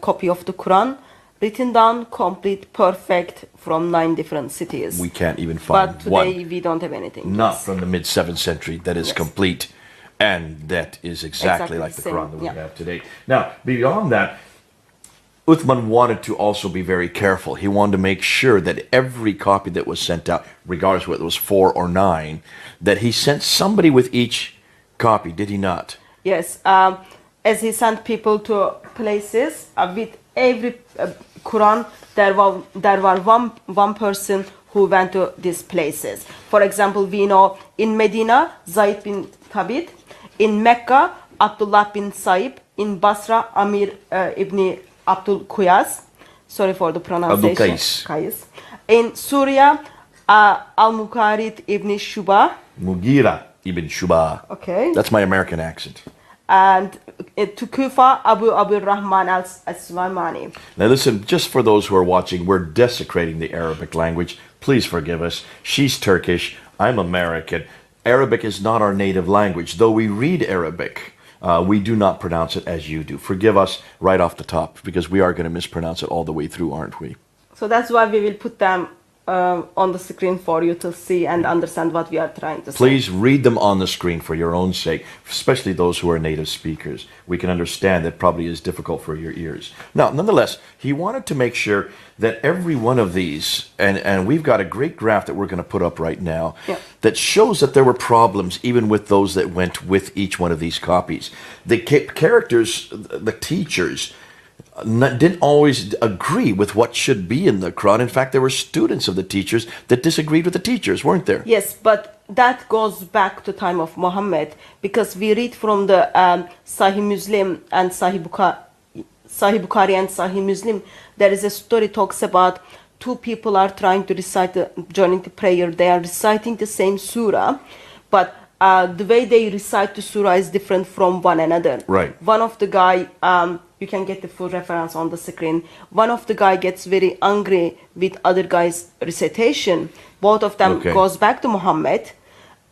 copy of the Quran, written down, complete, perfect, from 9 different cities. We can't even find But today one. we don't have anything. Not Yes. from the mid-7th century that is Yes. complete. And that is exactly like the the same, Quran that we yeah. have today. Now, beyond that, Uthman wanted to also be very careful. He wanted to make sure that every copy that was sent out, regardless whether it was 4 or 9, that he sent somebody with each copy, did he not? Yes, as he sent people to places, with every Quran, there were one person who went to these places. For example, we know in Medina, Zayd bin Thabit, in Mecca, Abdullah bin Saib, in Basra, Amir ibn Abdul Quyas, sorry for the pronunciation. Qais. In Syria, Al-Muqarid ibn Shuba, Mughira ibn Shuba. okay. That's my American accent. And to Kufa, Abu Rahman al-Sulaimani. Now listen, just for those who are watching, we're desecrating the Arabic language. Please forgive us. She's Turkish. I'm American. Arabic is not our native language. Though we read Arabic, we do not pronounce it as you do. Forgive us right off the top, because we are going to mispronounce it all the way through, aren't we? So that's why we will put them on the screen for you to see and understand what we are trying to say. Please read them on the screen for your own sake, especially those who are native speakers. We can understand that probably is difficult for your ears. Now, nonetheless, he wanted to make sure that every one of these, and we've got a great graph that we're going to put up right now, that shows that there were problems even with those that went with each one of these copies. The characters, the teachers, didn't always agree with what should be in the Quran. In fact, there were students of the teachers that disagreed with the teachers, weren't there? Yes, but that goes back to time of Muhammad, because we read from the Sahih Muslim and Sahih Bukhari and Sahih Muslim. There is a story talks about two people are trying to recite during the prayer. They are reciting the same surah, but the way they recite the surah is different from one another. Right. One of the guy, you can get the full reference on the screen. One of the guy gets very angry with other guy's recitation. Both of them goes back to Muhammad,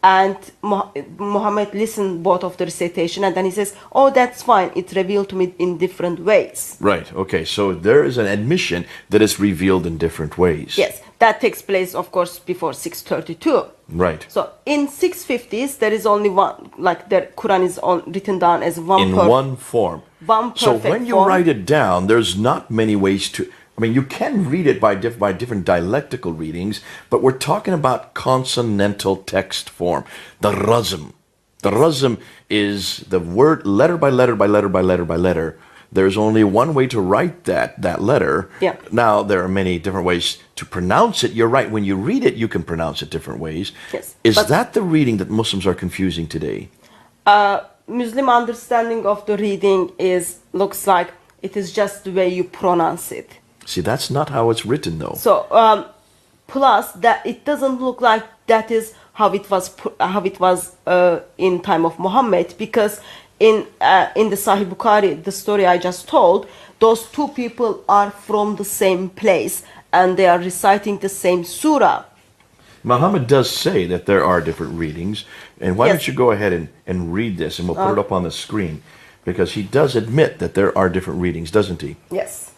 and Muhammad listened both of the recitation, and then he says, "Oh, that's fine. It's revealed to me in different ways." Right. Okay. So there is an admission that it's revealed in different ways. Yes, that takes place, of course, before 632. Right. So in 650s, there is only one, like the Quran is written down as one in one form. One so perfect when you form. write it down, there's not many ways to. I mean, you can read it by different dialectical readings, but we're talking about consonantal text form, the razm. The razm is the word letter by letter by letter by letter by letter. There's only one way to write that letter. Yeah. Now, there are many different ways to pronounce it. You're right. When you read it, you can pronounce it different ways. Yes. Is that the reading that Muslims are confusing today? Muslim understanding of the reading looks like it is just the way you pronounce it. See, that's not how it's written, though. So, plus that it doesn't look like that is how it was in time of Muhammad, because in the Sahih Bukhari, the story I just told, those two people are from the same place and they are reciting the same surah. Muhammad does say that there are different readings, and why don't you go ahead and read this, and we'll put it up on the screen, because he does admit that there are different readings, doesn't he? Yes.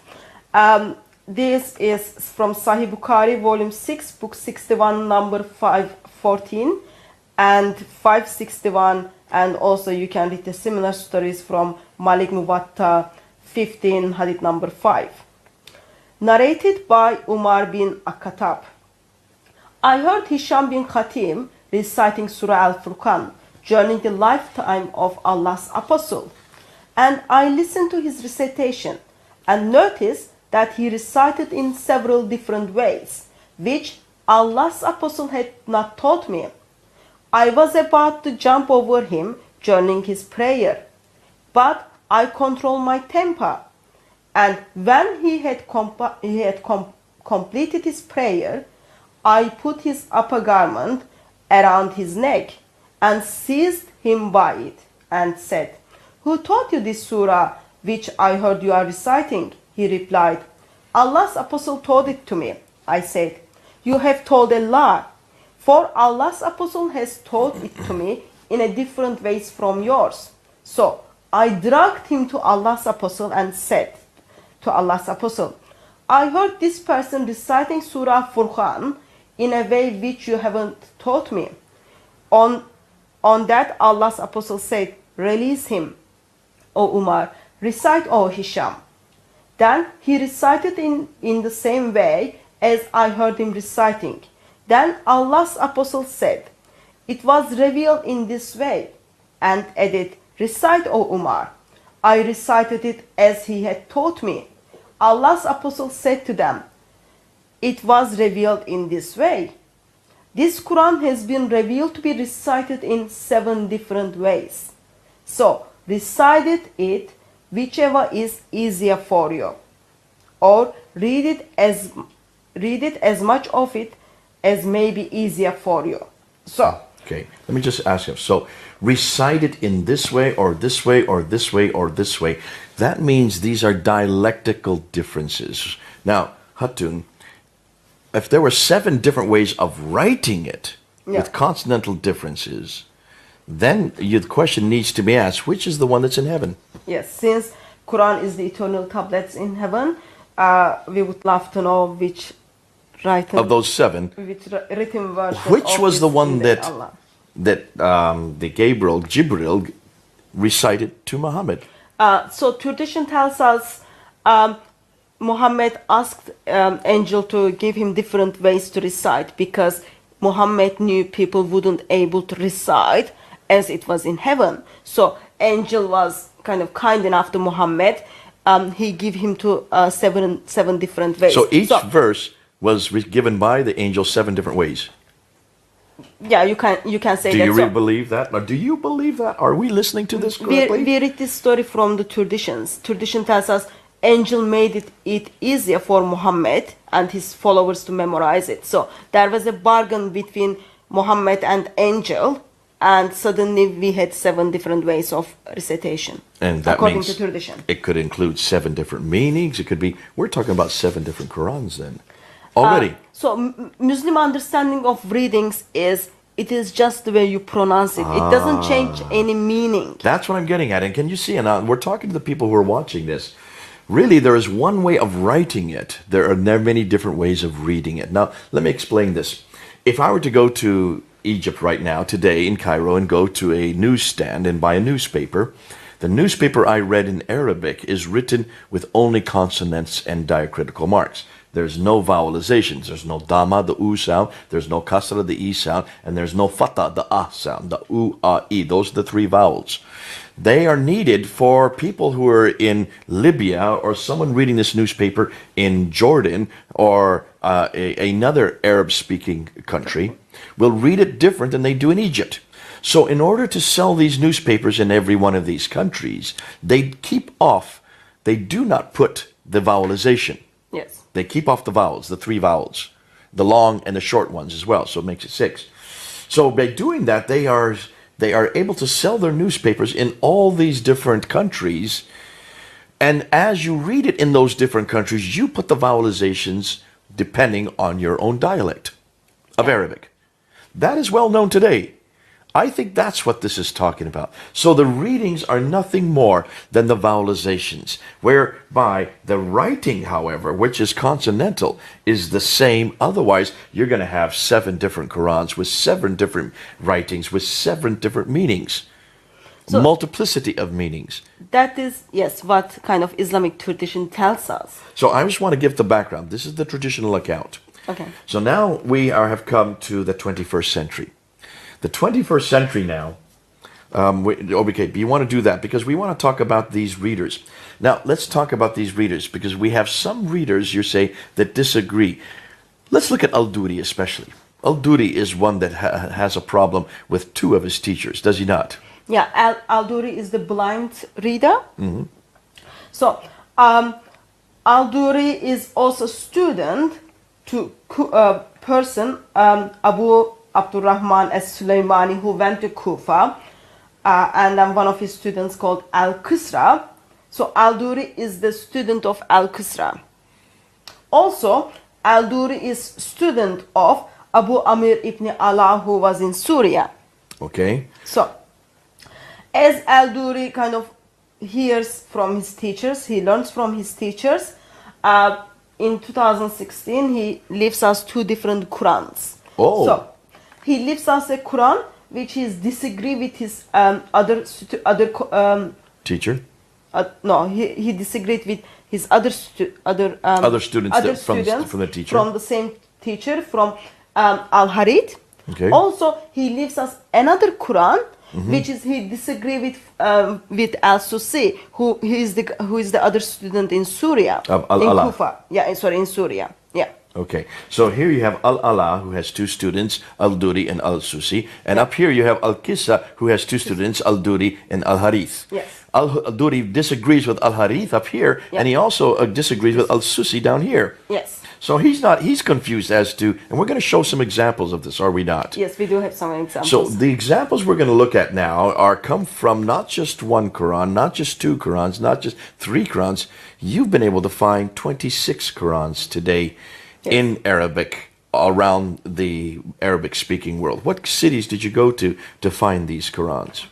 This is from Sahih Bukhari, volume 6, book 61, number 514, and 561, and also you can read the similar stories from Malik Muwatta 15, hadith number 5. Narrated by Umar bin Akhatab. I heard Hisham bin Khatim reciting Surah Al-Furqan during the lifetime of Allah's Apostle, and I listened to his recitation and noticed that he recited in several different ways, which Allah's Apostle had not taught me. I was about to jump over him during his prayer, but I controlled my temper, and when he had completed his prayer, I put his upper garment around his neck and seized him by it and said, "Who taught you this surah which I heard you are reciting?" He replied, "Allah's Apostle taught it to me." I said, "You have told a lie, for Allah's Apostle has taught it to me in a different ways from yours." So I dragged him to Allah's Apostle and said to Allah's Apostle, "I heard this person reciting Surah Furqan in a way which you haven't taught me." On that, Allah's Apostle said, "Release him, O Umar, recite, O Hisham." Then he recited in the same way as I heard him reciting. Then Allah's Apostle said, "It was revealed in this way," and added, "Recite, O Umar." I recited it as he had taught me. Allah's Apostle said to them, "It was revealed in this way." This Quran has been revealed to be recited in 7 different ways. So recite it whichever is easier for you, or read it as much of it as may be easier for you. So okay, let me just ask you. So recite it in this way or this way or this way or this way. That means these are dialectical differences. Now, Hatun, if there were 7 different ways of writing it with consonantal differences, then the question needs to be asked, which is the one that's in heaven? Yes, since Quran is the eternal tablets in heaven, we would love to know which written of those 7, with written version. which of was his the one in that Allah. the Jibril recited to Muhammad? So tradition tells us Muhammad asked angel to give him different ways to recite because Muhammad knew people wouldn't able to recite as it was in heaven. So angel was kind of kind enough to Muhammad. He gave him to seven different ways. So each verse was given by the angel 7 different ways. Yeah, you can say Do that. you So really believe that? Or do you believe that? Are we listening to this correctly? we read this story from the traditions. Tradition tells us angel made it easier for Muhammad and his followers to memorize it. So there was a bargain between Muhammad and angel, and suddenly we had 7 different ways of recitation. And that according means to tradition. it could include 7 different meanings. It could be, we're talking about 7 different Qurans then. Already. So Muslim understanding of readings is it is just the way you pronounce it. It doesn't change any meaning. That's what I'm getting at. And can you see, and we're talking to the people who are watching this. Really, there is one way of writing it. There are many different ways of reading it. Now, let me explain this. If I were to go to Egypt right now, today in Cairo, and go to a newsstand and buy a newspaper, the newspaper I read in Arabic is written with only consonants and diacritical marks. There's no vowelizations. There's no dama, the u sound. There's no kasra, the e sound. And there's no fata, the ah sound, the u, ah, e. Those are the 3 vowels. They are needed for people who are in Libya or someone reading this newspaper in Jordan or another Arab-speaking country will read it different than they do in Egypt. So in order to sell these newspapers in every one of these countries, they do not put the vowelization. Yes. They keep off the vowels, the 3 vowels, the long and the short ones as well, so it makes it 6. So by doing that, they are able to sell their newspapers in all these different countries, and as you read it in those different countries, you put the vowelizations depending on your own dialect of Arabic. That is well known today. I think that's what this is talking about. So the readings are nothing more than the vowelizations, whereby the writing, however, which is consonantal, is the same. Otherwise, you're going to have 7 different Qurans with 7 different writings with 7 different meanings. So, multiplicity of meanings. That is, yes, what kind of Islamic tradition tells us. So I just want to give the background. This is the traditional account. Okay. So now we have come to the 21st century. The 21st century now, okay, you want to do that because we want to talk about these readers. Now, let's talk about these readers because we have some readers, you say, that disagree. Let's look at Al-Duri especially. Al-Duri is one that has a problem with 2 of his teachers, does he not? Yeah, Al-Duri is the blind reader. Mm-hmm. So, Al-Duri is also student to person, Abu Abdurrahman as-Sulaymani, who went to Kufa, and then one of his students called Al-Qisra. So Al-Duri is the student of Al-Qisra. Also, Al-Duri is student of Abu Amir ibn Allah, who was in Syria. Okay. So, as Al-Duri kind of hears from his teachers, he learns from his teachers, in 2016 he leaves us 2 different Qurans. Oh. So, he leaves us a Quran which is disagree with his other teacher. No, he disagreed with his other students from the teacher, from the same teacher, from Al-Harith. Okay. Also, he leaves us another Quran, which is he disagree with Al-Susi, who is the other student in Syria, in Kufa. Yeah, sorry, in Syria. Yeah. Okay, so here you have Al-Ala, who has 2 students, Al-Duri and Al-Susi. And up here you have Al-Qissa, who has 2 students, Al-Duri and Al-Harith. Yes. Al-Duri disagrees with Al-Harith up here, and he also disagrees with Al-Susi down here. Yes. So he's confused as to, and we're going to show some examples of this, are we not? Yes, we do have some examples. So the examples we're going to look at now come from not just 1 Quran, not just 2 Qurans, not just 3 Qurans. You've been able to find 26 Qurans today. Yes. In Arabic, around the Arabic-speaking world. What cities did you go to find these Qurans?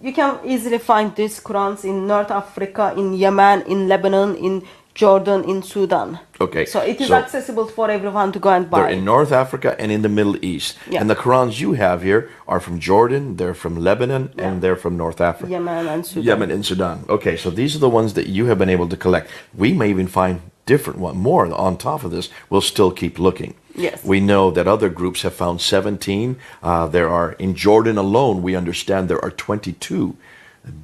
You can easily find these Qurans in North Africa, in Yemen, in Lebanon, in Jordan, in Sudan. Okay. So it is accessible for everyone to go and buy. They're in North Africa and in the Middle East. Yeah. And the Qurans you have here are from Jordan, they're from Lebanon, and they're from North Africa. Yemen and Sudan. Yemen and Sudan. Okay, so these are the ones that you have been able to collect. We may even find different one more on top of this. We'll still keep looking. Yes. We know that other groups have found 17. There are, in Jordan alone, we understand there are 22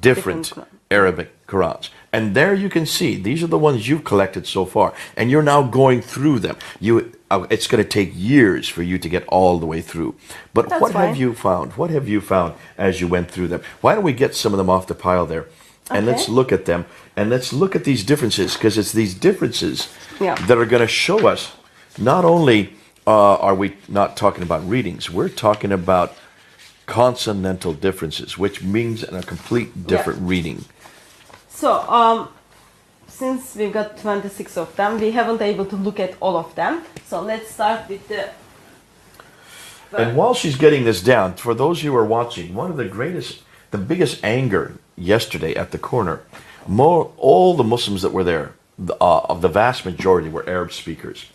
different Arabic Qurans. And there you can see, these are the ones you've collected so far. And you're now going through them. It's going to take years for you to get all the way through. But That's what fine. have you found? What have you found as you went through them? Why don't we get some of them off the pile there? And let's look at them. And let's look at these differences, because it's these differences that are going to show us, not only are we not talking about readings, we're talking about consonantal differences, which means a complete different reading. So, since we've got 26 of them, we haven't able to look at all of them. So let's start with the... And while she's getting this down, for those who are watching, one of the biggest anger yesterday at the corner, all the Muslims that were there, the vast majority were Arab speakers.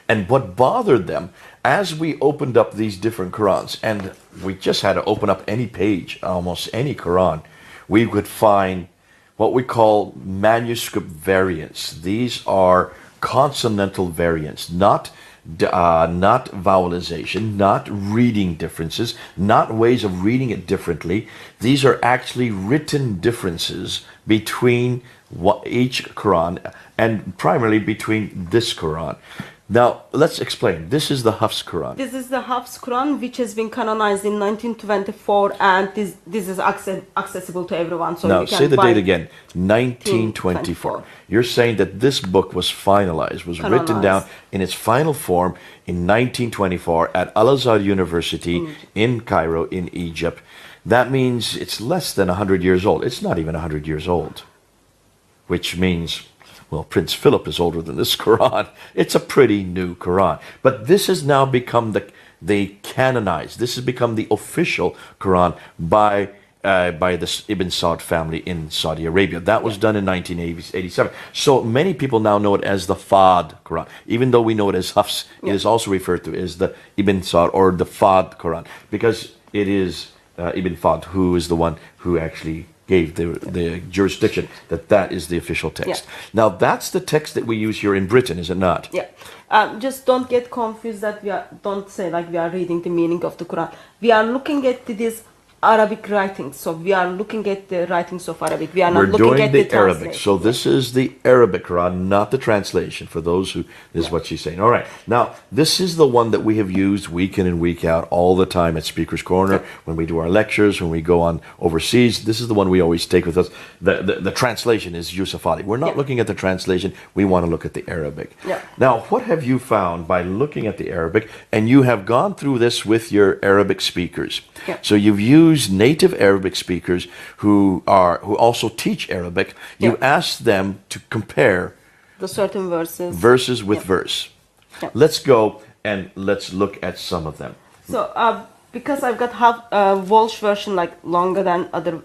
And what bothered them, as we opened up these different Qurans, and we just had to open up any page, almost any Quran, we would find what we call manuscript variants. These are consonantal variants, not vowelization, not reading differences, not ways of reading it differently. These are actually written differences between each Quran, and primarily between this Quran. Now, let's explain. This is the Hafs Quran. This is the Hafs Quran, which has been canonized in 1924, and this is accessible to everyone. So now, you can say the buy date again, 1924. You're saying that this book was finalized, was written down in its final form in 1924 at Al-Azhar University in Cairo, in Egypt. That means it's less than 100 years old. It's not even 100 years old, which means... well, Prince Philip is older than this Quran. It's a pretty new Quran. But this has now become the canonized. This has become the official Quran by the Ibn Saud family in Saudi Arabia. That was done in 1987. So many people now know it as the Fard Quran. Even though we know it as Hafs, it is also referred to as the Ibn Saud or the Fard Quran, because it is Ibn Fad who is the one who actually gave the jurisdiction that is the official text. Now that's the text that we use here in Britain, is it not? Yeah. Just don't get confused that don't say like we are reading the meaning of the Quran. We are looking at these Arabic writings. So we are looking at the writings of Arabic. We are not looking at the Arabic. So this is the Arabic Quran, not the translation, for those who, this is what she's saying. All right. Now, this is the one that we have used week in and week out all the time at Speaker's Corner, when we do our lectures, when we go on overseas. This is the one we always take with us. The translation is Yusuf Ali. We're not looking at the translation. We want to look at the Arabic. Now, what have you found by looking at the Arabic? And you have gone through this with your Arabic speakers. So you've used native Arabic speakers who also teach Arabic. You ask them to compare the certain verses with verse. Let's go and let's look at some of them. So because I've got Welsh version like longer than other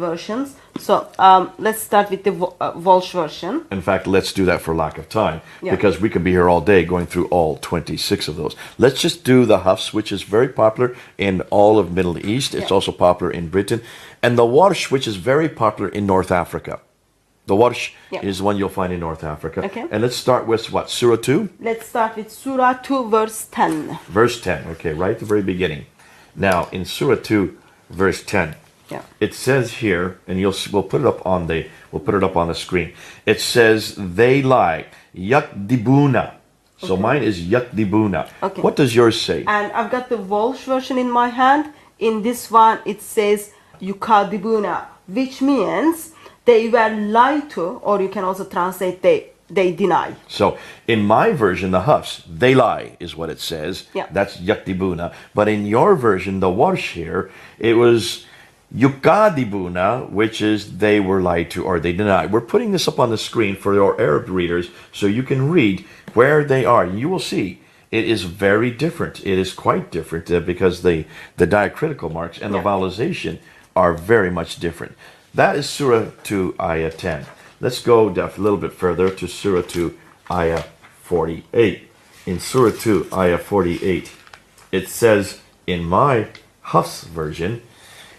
versions, so let's start with the Welsh version. In fact, let's do that for lack of time, because we could be here all day going through all 26 of those. Let's just do the Hafs, which is very popular in all of Middle East. It's also popular in Britain, and the Warsh, which is very popular in North Africa. The Warsh is one you'll find in North Africa. And let's start with what? Surah 2? Let's start with Surah 2, verse 10. Verse 10, okay, right at the very beginning. Now, in Surah 2, verse 10, it says here, and we'll put it up on the screen. It says, they lie, yakdibuna. So mine is yakdibuna. What does yours say? And I've got the Welsh version in my hand. In this one, it says yukadibuna, which means they were lied to, or you can also translate they deny. So in my version, the Hafs, they lie is what it says. That's yakdibuna. But in your version, the Warsh here, it was yukadibuna, which is they were lied to or they deny. We're putting this up on the screen for your Arab readers so you can read where they are. You will see it is very different. It is quite different because the diacritical marks and the vowelization are very much different. That is Surah 2, Ayah 10. let's go a little bit further to Surah 2, Ayah 48. In Surah 2, Ayah 48, it says, in my Hafs version,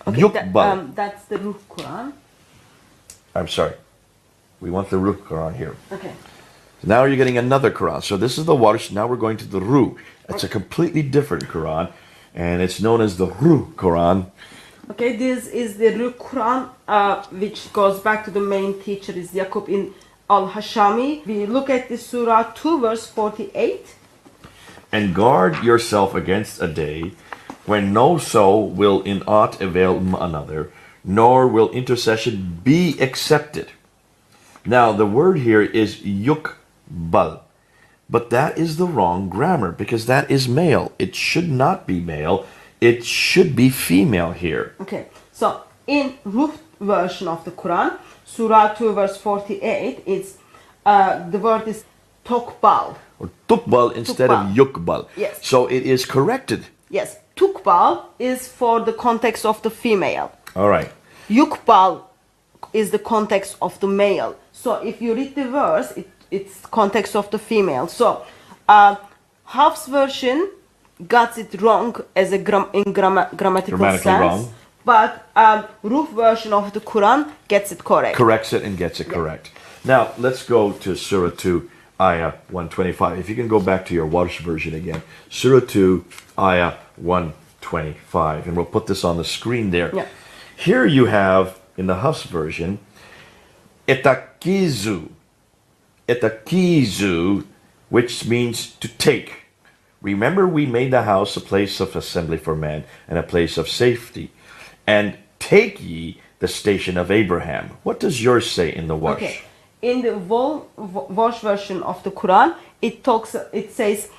Yuqbal. That's the Ruh Quran. I'm sorry. We want the Ruh Quran here. Okay. Now you're getting another Quran. So this is the Warsh. Now we're going to the Ruh. It's a completely different Quran, and it's known as the Ruh Quran. Okay, this is the Ruh Quran, which goes back to the main teacher, is Yaqub in Al-Hashami. We look at the Surah 2, verse 48. And guard yourself against a day when no soul will in aught avail another, nor will intercession be accepted. Now, the word here is yuqbal, but that is the wrong grammar because that is male. It should not be male. It should be female here. Okay, so in Ruh version of the Quran, Surah 2, verse 48, it's the word is tokbal. Or tukbal instead of yuqbal. Yes. So it is corrected. Yes, tukbal is for the context of the female. All right. Yuqbal is the context of the male. So if you read the verse, it's context of the female. So Hafs version got it wrong as a grammatical sense. Wrong. But Ruh version of the Quran gets it correct. Corrects it and gets it correct. Now, let's go to Surah 2, Ayah 125. If you can go back to your Warsh version again. Surah 2, Ayah 125. And we'll put this on the screen there. Yeah. Here you have, in the Hafs version, etakizu. Etakizu, which means to take. Remember, we made the house a place of assembly for man and a place of safety. And take ye the station of Abraham. What does yours say in the Warsh? Okay. In the Warsh version of the Quran, it says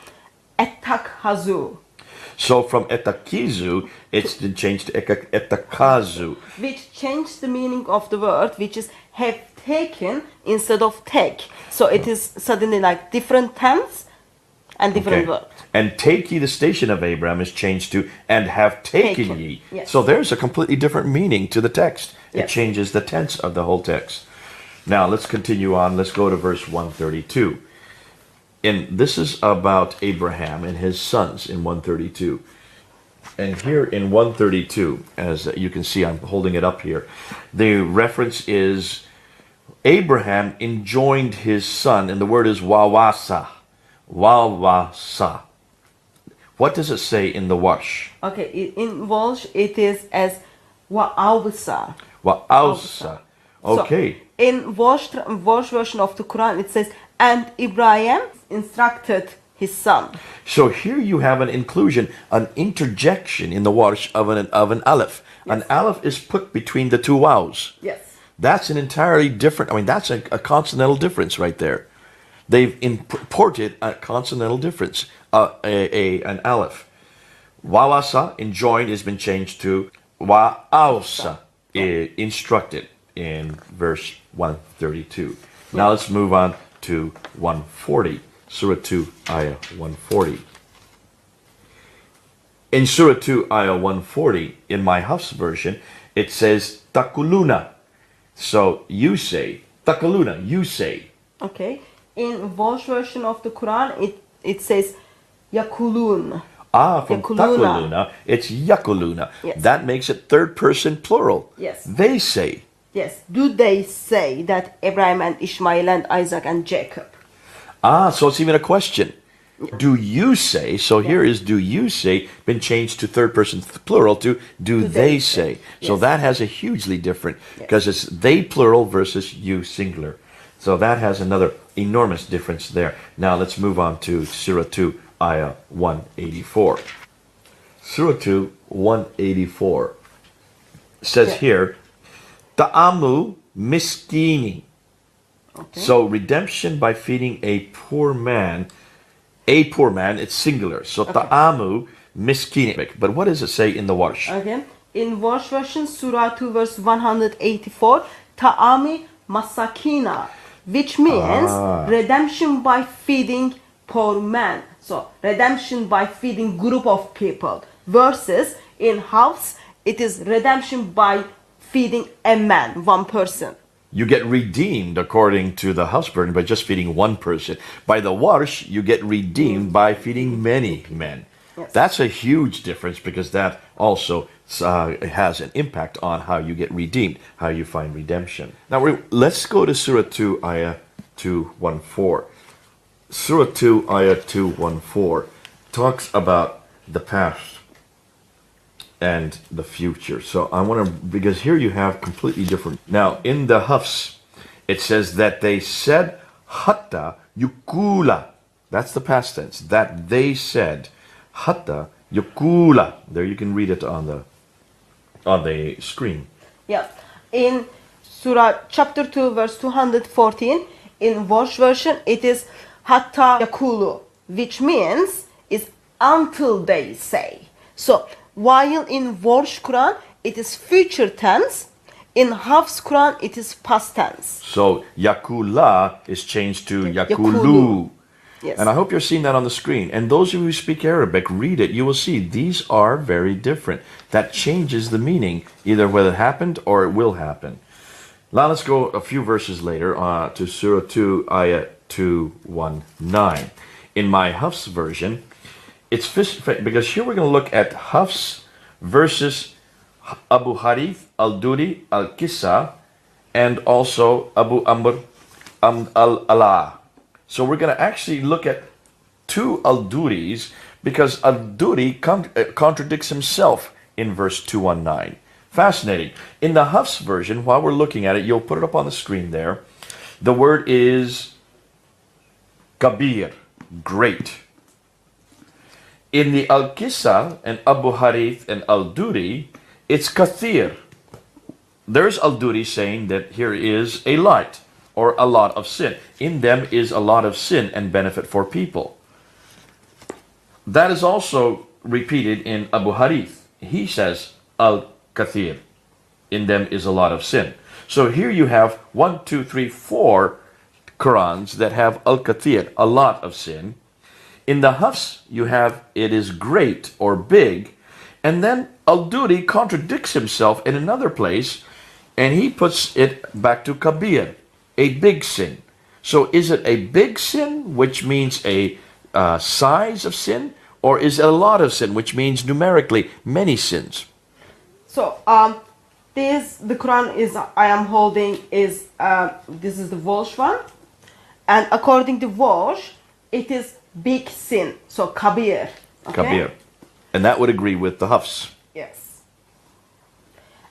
etakhazu. So from etakizu, it's been changed to etakazu. Which changed the meaning of the word, which is have taken instead of take. So it is suddenly like different tense and different word. And take ye the station of Abraham is changed to and have taken ye. Yes. So there's a completely different meaning to the text. It Yes. changes the tense of the whole text. Now let's continue on. Let's go to verse 132. And this is about Abraham and his sons in 132. And here in 132, as you can see, I'm holding it up here, the reference is Abraham enjoined his son, and the word is wawasa. Wawasa. What does it say in the Warsh? Okay, in Welsh it is as wa'awsa. Wa'ausa. Okay. So, in Welsh version of the Quran it says, and Ibrahim instructed his son. So here you have an inclusion, an interjection in the Warsh of an aleph. Yes. An aleph is put between the two waws. Yes. That's an entirely different, that's a consonantal difference right there. They've imported a consonantal difference, an aleph. Wawasa, enjoined, has been changed to wa'ausa, instructed, in verse 132. Now let's move on to 140. Surah 2, Ayah 140. In Surah 2, Ayah 140, in my Hafs version, it says takuluna. So you say, takuluna, you say. Okay. In Welsh version of the Quran it says yakulun. From Yakuluna. takuluna, it's yakuluna. Yes. That makes it third person plural. Yes. They say. Yes. Do they say that Abraham and Ishmael and Isaac and Jacob? So it's even a question. Do you say, so here is do you say, been changed to third person plural to do they say. So Yes. that has a hugely different, because it's they plural versus you singular. So that has another enormous difference there. Now let's move on to Surah 2, Ayah 184. Surah 2, 184 says here, Ta'amu miskini. Okay. So redemption by feeding a poor man, it's singular. So ta'amu miskini. But what does it say in the Warsh? Okay. In Warsh version, Surah 2, verse 184, Ta'ami masakina, which means redemption by feeding poor man. So redemption by feeding group of people. Versus in house, it is redemption by feeding a man, one person. you get redeemed according to the house burden by just feeding one person. By the warsh, you get redeemed by feeding many men. Yes. That's a huge difference because that also has an impact on how you get redeemed, how you find redemption. Now, let's go to Surah 2, Ayah 214. Surah 2, Ayah 214 talks about the past and the future. So I want to, because here you have completely different. Now, in the Hafs, it says that they said, Hatta yukula. That's the past tense. That they said, Hatta yukula. There you can read it on the screen. Yeah. In Surah chapter 2 verse 214, in Warsh version, it is Hatta yakulu, which means is until they say. So, while in Warsh Quran, it is future tense, in Hafs Quran, it is past tense. So, yakula is changed to yakulu. Yakulu. Yes. And I hope you're seeing that on the screen. And those of you who speak Arabic, read it. You will see these are very different. That changes the meaning, either whether it happened or it will happen. Now let's go a few verses later to Surah 2, Ayah 219. In my Hafs version, it's because here we're going to look at Hafs versus Abu Harith al-Duri al-Kissa and also Abu Amr al-Ala. So we're going to actually look at two al-Duris because al-Duri contradicts himself in verse 219. Fascinating. In the Hafs version, while we're looking at it, you'll put it up on the screen there. The word is kabir, great. In the Al-Kissa and Abu Harith and Al-Duri, it's kathir. There's Al-Duri saying that here is a light or a lot of sin. In them is a lot of sin and benefit for people. That is also repeated in Abu Harith. He says Al-Kathir. In them is a lot of sin. So here you have 1, 2, 3, 4 Qurans that have Al-Kathir, a lot of sin. In the Hafs, you have it is great or big. And then Al-Duri contradicts himself in another place, and he puts it back to Kabir, a big sin. So is it a big sin, which means a size of sin, or is it a lot of sin, which means numerically many sins? So, the Quran is I am holding is this is the Walsh one, and according to Walsh, it is big sin. So kabir. Okay? Kabir, and that would agree with the Hafs. Yes.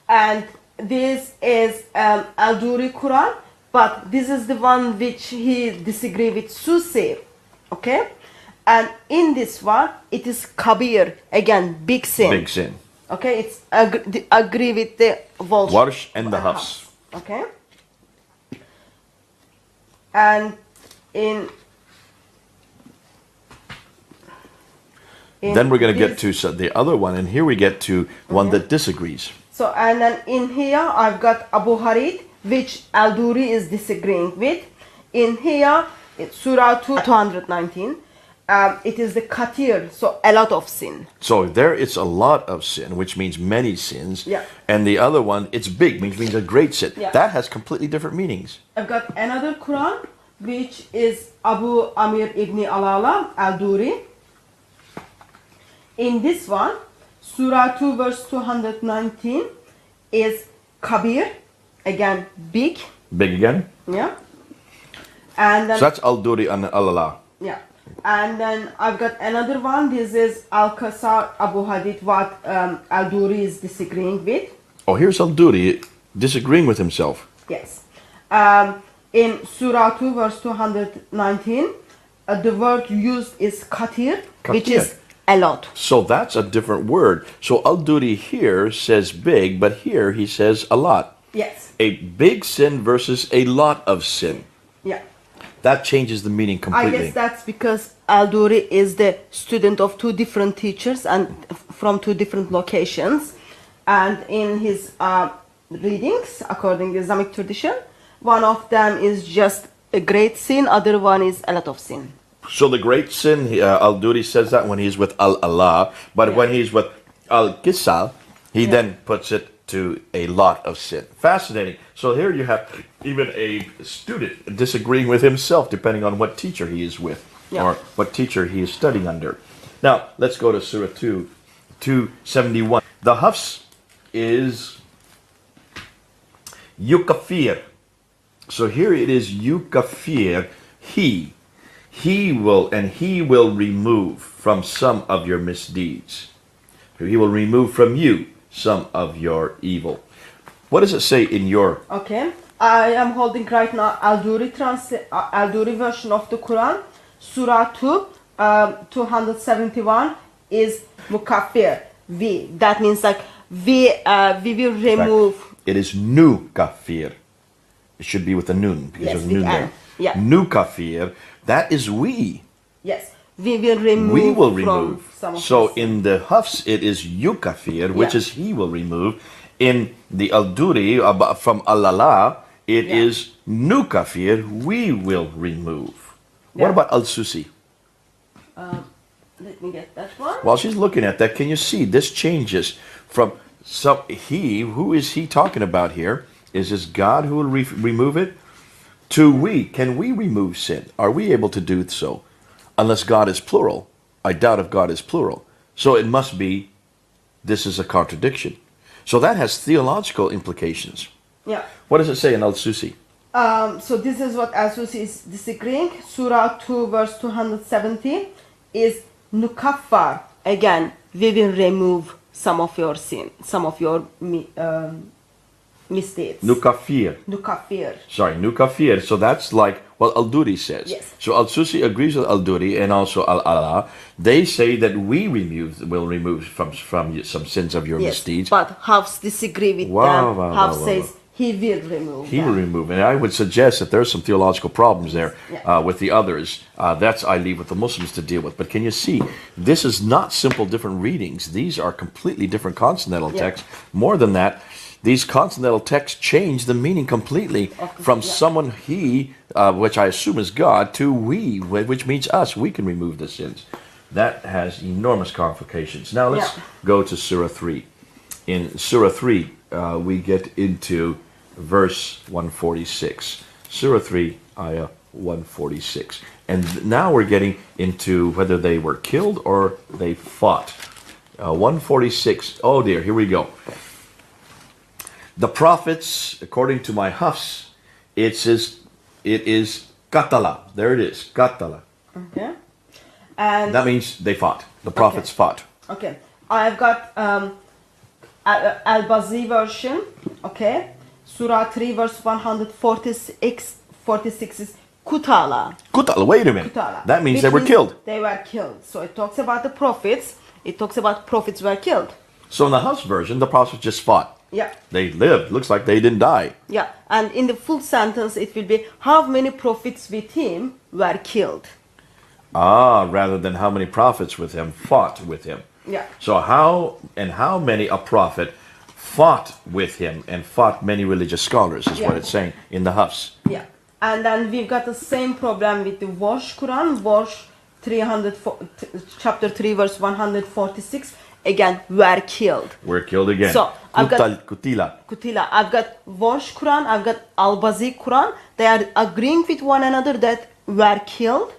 And this is Al-Duri Quran, but this is the one which he disagree with Susi. Okay, and in this one it is kabir, again big sin. Big sin. Okay, it's agree with the Warsh and the Hafs. Okay. And in then we're going to get to the other one, and here we get to one that disagrees. So, and then in here I've got Abu Harith, which Al-Duri is disagreeing with. In here, it's Surah 219. It is the katir, so a lot of sin. So there it's a lot of sin, which means many sins. Yeah. And the other one, it's big, means a great sin. Yeah. That has completely different meanings. I've got another Quran, which is Abu Amir ibn Alala, Al-Duri. In this one, Surah 2 verse 219 is Kabir, again big. Big again? Yeah. And then, So that's Al-Duri and Al-Allah. yeah. And then I've got another one. This is Al-Qasar Abu Hadith, what Al-Duri is disagreeing with. Oh, here's Al-Duri disagreeing with himself. Yes. In Surah 2 verse 219, the word used is katir, which Katir. is a lot. So that's a different word. So Al-Duri here says big, but here he says a lot. Yes. A big sin versus a lot of sin. Yeah. That changes the meaning I completely. guess that's because Al-Duri is the student of two different teachers and from two different locations. And in his readings, according to Islamic tradition, one of them is just a great sin, other one is a lot of sin. So the great sin, Al-Duri says that when he's with Al-Allah, but Yeah. when he's with Al-Qissa, he then puts it to a lot of sin. Fascinating. So here you have even a student disagreeing with himself depending on what teacher he is with or what teacher he is studying under. Now, let's go to Surah 2, 271. The Hafs is yukafir. So here it is yukafir, he will remove from some of your misdeeds. He will remove from you some of your evil. What does it say in your... Okay, I am holding right now Al-Duri version of the Quran. Surah 2, 271 is mukaffir. That means like we will remove. It is nu kafir. It should be with a nun because Yes, there's a nun with there. an. Yeah. Nu kafir, that is we. Yes, we will remove. We will from remove. some of So us. in the Hafs, it is yukafir, which Yeah. is he will remove. In the Al-Duri, from Al-Lala, it Yeah. is nukafir, we will remove. What Yeah. about Al-Susi? Let me get that one. While she's looking at that, can you see this changes from some he? Who is he talking about here? Is this God who will remove it? To we. Can we remove sin? Are we able to do so? Unless God is plural. I doubt if God is plural. So it must be, this is a contradiction. So that has theological implications. Yeah. What does it say in Al-Susi? So this is what Al-Susi is disagreeing. Surah 2 verse 270 is nukaffar. Again, we will remove some of your sin, some of your mistakes. Nukafir. Nukaffir. Sorry, nukafir. So that's like what Al-Duri says. Yes. So Al-Susi agrees with Al-Duri and also Al-Ala. They say that we will remove from you some sins of your Yes, misdeeds. but Hafs disagree with Wow, them. wow, Hafs wow, says wow. he will remove He them. will remove. And I would suggest that there's some theological problems there Yeah. with the others. That's I leave with the Muslims to deal with. But can you see, this is not simple different readings. These are completely different consonantal Yeah. texts. More than that, these consonantal texts change the meaning completely from someone he, which I assume is God, to we, which means us. We can remove the sins. That has enormous complications. Now let's go to Surah 3. In Surah 3, we get into verse 146. Surah 3, ayah 146. And now we're getting into whether they were killed or they fought. 146, oh dear, here we go. The prophets, according to my Hafs, it is katala. There it is, katala. Okay. And That means they fought. The prophets fought. okay, I've got Al-Bazi version. Okay, Surah 3 verse 146 is kutala. Kutala, wait a minute. Kutala. That means Which they were killed. They were killed. So it talks about the prophets. It talks about prophets were killed. So in the Hafs version, the prophets just fought. Yeah. They lived. Looks like they didn't die. Yeah, and in the full sentence it will be how many prophets with him were killed. Rather than how many prophets with him fought with him. Yeah. So how many a prophet fought with him and fought many religious scholars is what Yeah. it's saying in the Hafs. Yeah, and then we've got the same problem with the Warsh Quran, Warsh chapter 3 verse 146. Again, were killed. We're killed again. So, I've got- Kutila. Kutila. I've got Warsh Quran, I've got Al-Bazi Quran. They are agreeing with one another that were killed,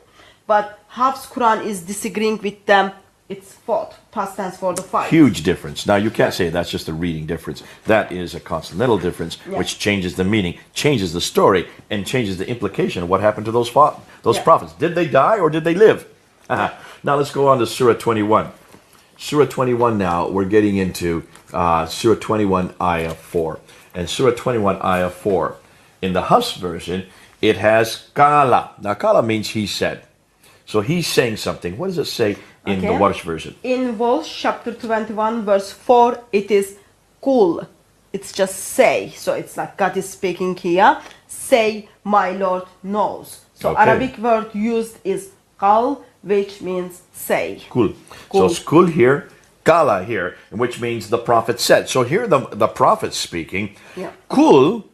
but Hafs Quran is disagreeing with them. It's fought, past tense for the fight. Huge difference. Now you can't say that's just a reading difference. That is a consonantal difference, Yeah. which changes the meaning, changes the story, and changes the implication of what happened to those Yeah. prophets. Did they die or did they live? Now let's go on to Surah 21. Surah 21 now, we're getting into Surah 21, Ayah 4. And Surah 21, Ayah 4, in the Hafs version, it has kala. Now kala means he said. So he's saying something. What does it say in the Okay. Warsh version? In Warsh chapter 21 verse 4, it is kul. It's just say. So it's like God is speaking here. Say, my Lord knows. So Okay. Arabic word used is qal, which means say. Kul. Kul. So skul here, kala here, which means the prophet said. So here the prophet's speaking. Yeah. Kul,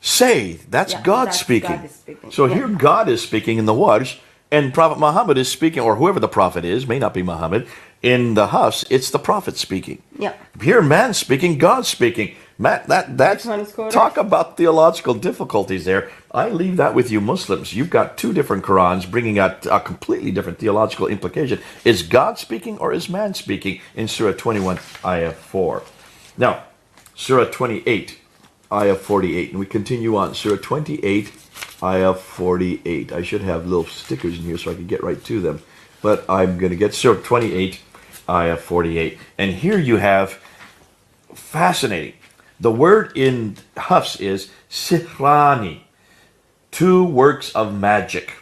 say. That's Yeah, God that's speaking. God is speaking. So Yeah. here God is speaking in the Warsh, and Prophet Muhammad is speaking, or whoever the prophet is, may not be Muhammad, In the Hafs, it's the prophet speaking. Yeah. Here, man speaking, God speaking. Man, that's Which one is correct? talk about theological difficulties there. I leave that with you Muslims. You've got two different Qurans bringing out a completely different theological implication. Is God speaking or is man speaking in Surah 21, Ayah 4? Now, Surah 28, Ayah 48. And we continue on. Surah 28, Ayah 48. I should have little stickers in here so I can get right to them. But I'm going to get Surah 28, Ayah 48. And here you have, fascinating, the word in Hafs is sihrani, two works of magic.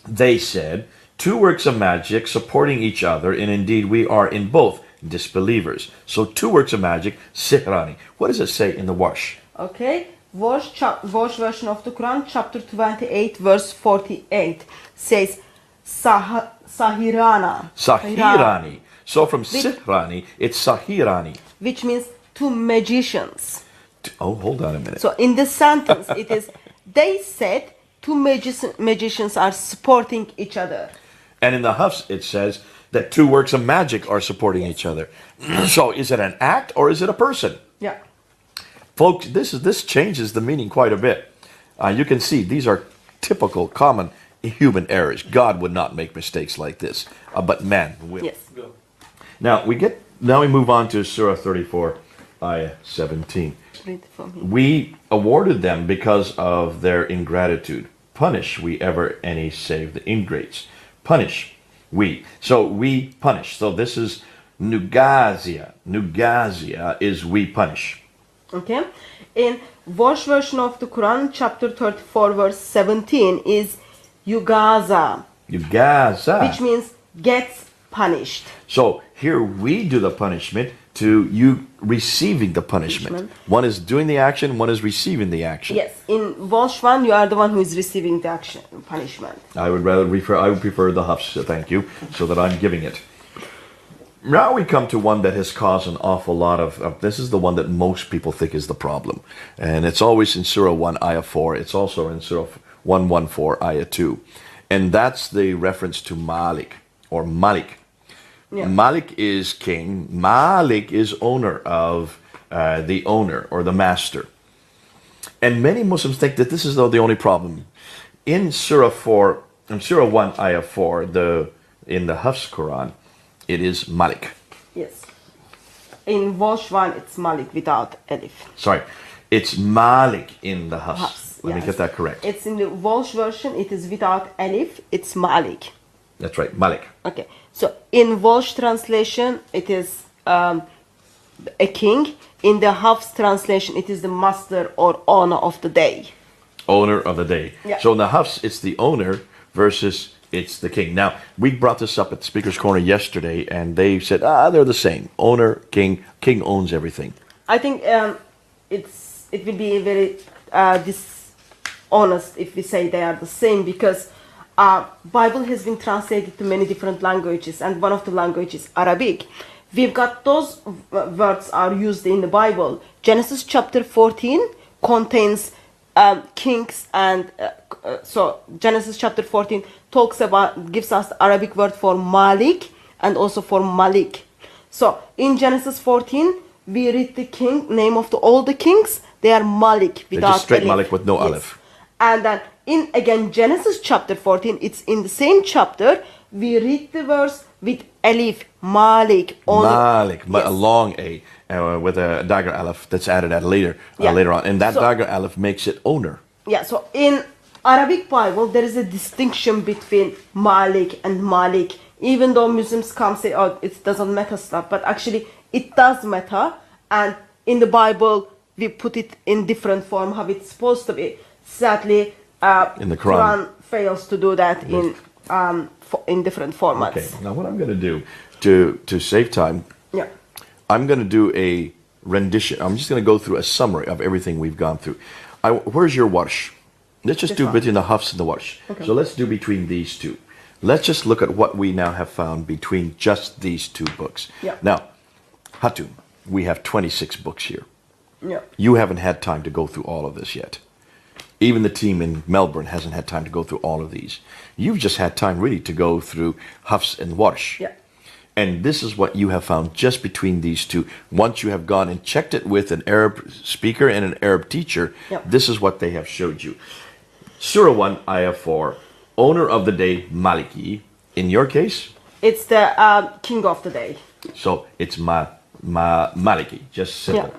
They said, two works of magic supporting each other, and indeed we are in both disbelievers. So two works of magic, sihrani. What does it say in the Warsh? Okay. Warsh version of the Quran, chapter 28, verse 48, says Sahirana. Sahirani. So from sihrani, it's sahirani. Which means two magicians. Oh, hold on a minute. So in this sentence, it is, they said two magicians are supporting each other. And in the Hafs, it says that two works of magic are supporting each other. So is it an act or is it a person? Yeah. Folks, this changes the meaning quite a bit. You can see these are typical, common human errors. God would not make mistakes like this, but man will. Yes. Now we move on to Surah 34, Ayah 17. Read from him. We awarded them because of their ingratitude. Punish we ever any save the ingrates. Punish we. So we punish. So this is nugazia. Nugazia is we punish. Okay. In Warsh version of the Quran, chapter 34, verse 17 is Yugaza, Yugaza. which means gets punished. So here we do the punishment to you receiving the punishment. One is doing the action, one is receiving the action. Yes. In Warsh 1, you are the one who is receiving the action, punishment. I would prefer the Hafs, thank you, so that I'm giving it. Now we come to one that has caused an awful lot of, this is the one that most people think is the problem. And it's always in Surah 1, Ayah 4. It's also in Surah 114, Ayah 2. And that's the reference to Malik, or Malik. Yeah. Malik is king. Malik is owner of the owner or the master. And many Muslims think that this is the only problem. In Surah 4, in Surah 1, Ayah 4, in the Hafs Quran, it is Malik. Yes. In Warsh 1, it's Malik without Alif. Sorry, it's Malik in the Hafs. Hafs, Let me yes. get that correct. It's in the Warsh version, it is without Alif, it's Malik. That's right, Malik. Okay. So in Warsh translation, it is a king. In the Hafs translation, it is the master or owner of the day. Owner of the day. Yeah. So in the Hafs, it's the owner versus it's the king. Now, we brought this up at the Speaker's Corner yesterday, and they said, they're the same. Owner, king owns everything. I think it will be very dishonest if we say they are the same, because Bible has been translated to many different languages, and one of the languages Arabic. We've got those words are used in the Bible. Genesis chapter 14 contains kings, and so Genesis chapter 14 gives us the Arabic word for Malik and also for Malik. So in Genesis 14 we read the name of all the kings. They are Malik without just straight Alif. Malik with no Yes. Aleph. And then in again Genesis chapter 14, it's in the same chapter, we read the verse with Alif, Malik. Malik, Yes. a long A with a dagger Aleph that's added at later on. And that dagger Aleph makes it owner. Yeah, so in Arabic Bible, there is a distinction between Malik and Malik. Even though Muslims come say, oh, it doesn't matter stuff, but actually it does matter. And in the Bible, we put it in different form, how it's supposed to be. Sadly, In the Quran. fails to do that in different formats. Okay, now what I'm going to do to save time, Yeah. I'm going to do a rendition. I'm just going to go through a summary of everything we've gone through. Where's your Warsh? Let's just This do one. between the Hafs and the Warsh. Okay. So let's do between these two. Let's just look at what we now have found between just these two books. Yeah. Now, Hatum, we have 26 books here. Yeah. You haven't had time to go through all of this yet. Even the team in Melbourne hasn't had time to go through all of these. You've just had time really to go through Hafs and Warsh. Yeah. And this is what you have found just between these two. Once you have gone and checked it with an Arab speaker and an Arab teacher, Yep. this is what they have showed you. Surah 1, Ayah 4, owner of the day, Maliki. In your case, It's the king of the day. so it's Maliki, just simple.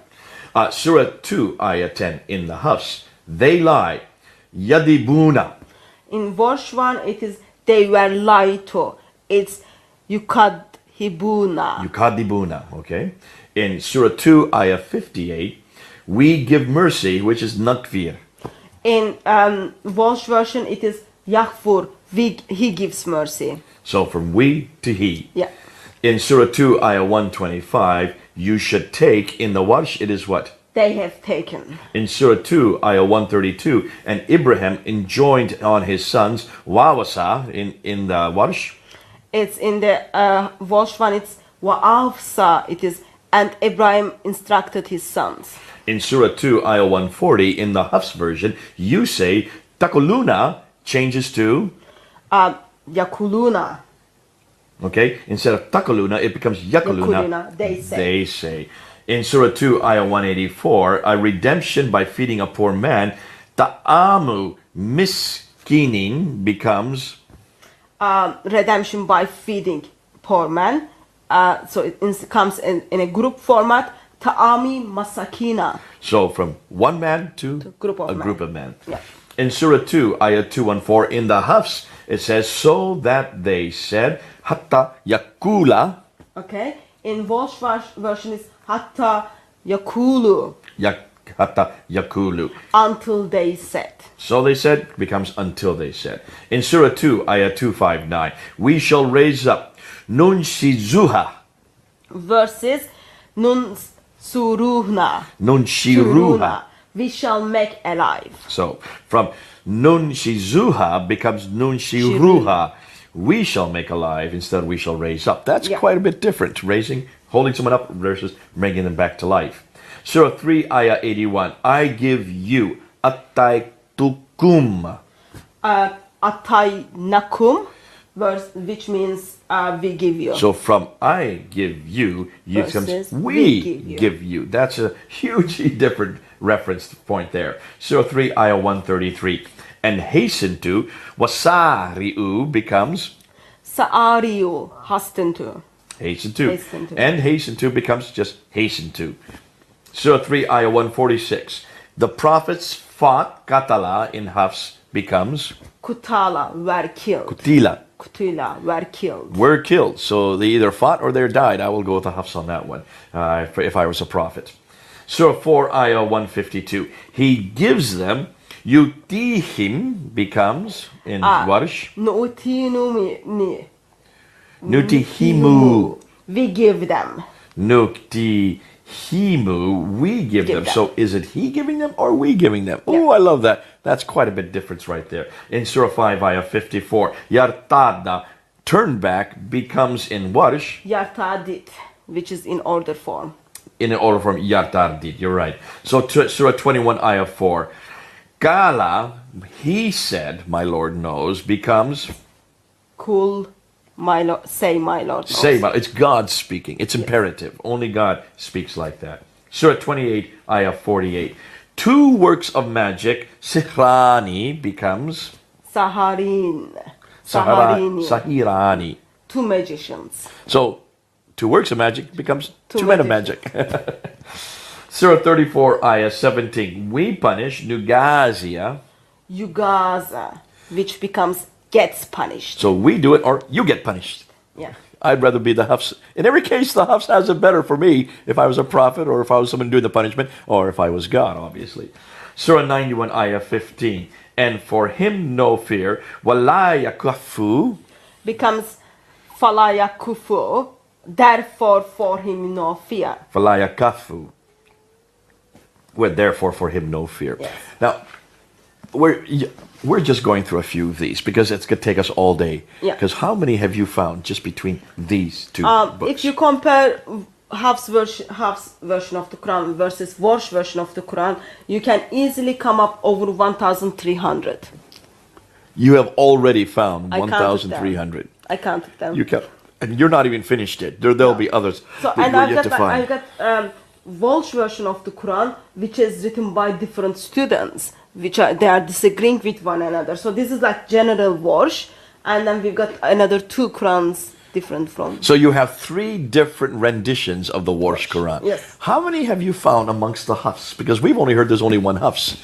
Surah 2, Ayah 10, in the Hafs, they lie, Yadibuna. In verse 1, it is they were lied to. It's yukadhibuna. Yukadibuna, okay? In Surah 2, Ayah 58, we give mercy, which is Nakfir. In Welsh version, it is Yahfur. He gives mercy. So from we to he. Yeah. In Surah 2, Ayah 125, you should take. In the Warsh, it is what? They have taken. In Surah 2, Ayah 132, and Ibrahim enjoined on his sons, Wawasa, in the Warsh. It's in the Welsh one, it's Wa'afsa. It is, and Ibrahim instructed his sons. In Surah 2, Ayah 140, in the Hafs version, you say, Takuluna changes to, Yakuluna. okay, instead of Takuluna, it becomes Yakuluna. Yakuluna, they say. They say. In Surah 2, Ayah 184, a redemption by feeding a poor man, Ta'amu miskinin becomes, Redemption by feeding poor man. So it comes in a group format. Ta'ami masakina. so from one man to group of a men. group of men. Yeah. In Surah 2, Ayah 214, in the Hafs, it says, so that they said, Hatta yakula, Okay. In Welsh version is hatta yakulu. Hatta yakulu. Until they said. So they said becomes until they said. In Surah 2, Ayah 259, we shall raise up Nun Shizuha, Versus nun suruhna. Nun Shiruha. We shall make alive. So from Nun Shizuha becomes Nun Shiruha. We shall make alive instead of we shall raise up. That's Yeah. quite a bit different. Raising, holding someone up versus bringing them back to life. Surah 3, Ayah 81. I give you Ataitukum. Atay nakum, verse which means we give you. So from I give you, you comes Versus we give you. That's a hugely different reference point there. Surah 3, Ayah 133. And hasten to, wasari'u becomes Sa'ariu, hasten to. hasten to. Hasten to. And hasten to becomes just hasten to. Surah 3, Ayah 146. The prophets fought, katala in Hafs becomes Kutala, were killed. kutila. Kutila, were killed. Were killed. So they either fought or they died. I will go with the Hafs on that one, if I was a prophet. Surah 4, Ayah 152. He gives them, yutihim becomes, in Warsh, Nu'tinumi. nutihimu. We give them. Nuktihimu, we give them. them. So is it he giving them or we giving them? Oh, I love that. That's quite a bit difference right there. In Surah 5, Ayah 54, yartada, turn back, becomes in Warsh, Yartadit, which is in order form. in an order from yartardid. You're right. So Surah 21, Ayah 4, Kala, he said, my Lord knows, becomes, Kul, my Lord, say my Lord knows. say, it's God speaking. It's imperative. Only God speaks like that. Surah 28, Ayah 48. Two works of magic, sihrani becomes Saharin. Saharini. sahirani. Two magicians. So, two works of magic becomes Two two men of magic. Surah 34, Ayah 17. We punish Nugazia. Yugaza, which becomes gets punished. So we do it or you get punished. Yeah. I'd rather be the Hafs. In every case, the Hafs has it better for me if I was a prophet or if I was someone doing the punishment or if I was God, obviously. Surah 91, Ayah 15. And for him no fear. Wala yakafu. Becomes falaya kufu. Therefore, for him no fear. Wala yakafu. Well, therefore, for him no fear. Yes. Now, we're just going through a few of these because it's going to take us all day. Yeah. Because how many have you found just between these two books? If you compare Hafs version of the Quran versus Warsh version of the Quran, you can easily come up over 1,300. You have already found I counted them. 1,300. I counted them. You kept. And you're not even finished yet. There'll be others So that and we're I've yet got to find. I've got Walsh version of the Quran, which is written by different students, they are disagreeing with one another. So this is like general Walsh, and then we've got another 2 Qurans different from. So you have 3 different renditions of the Warsh Quran. Yes. How many have you found amongst the Hafs? Because we've only heard there's only one Hafs.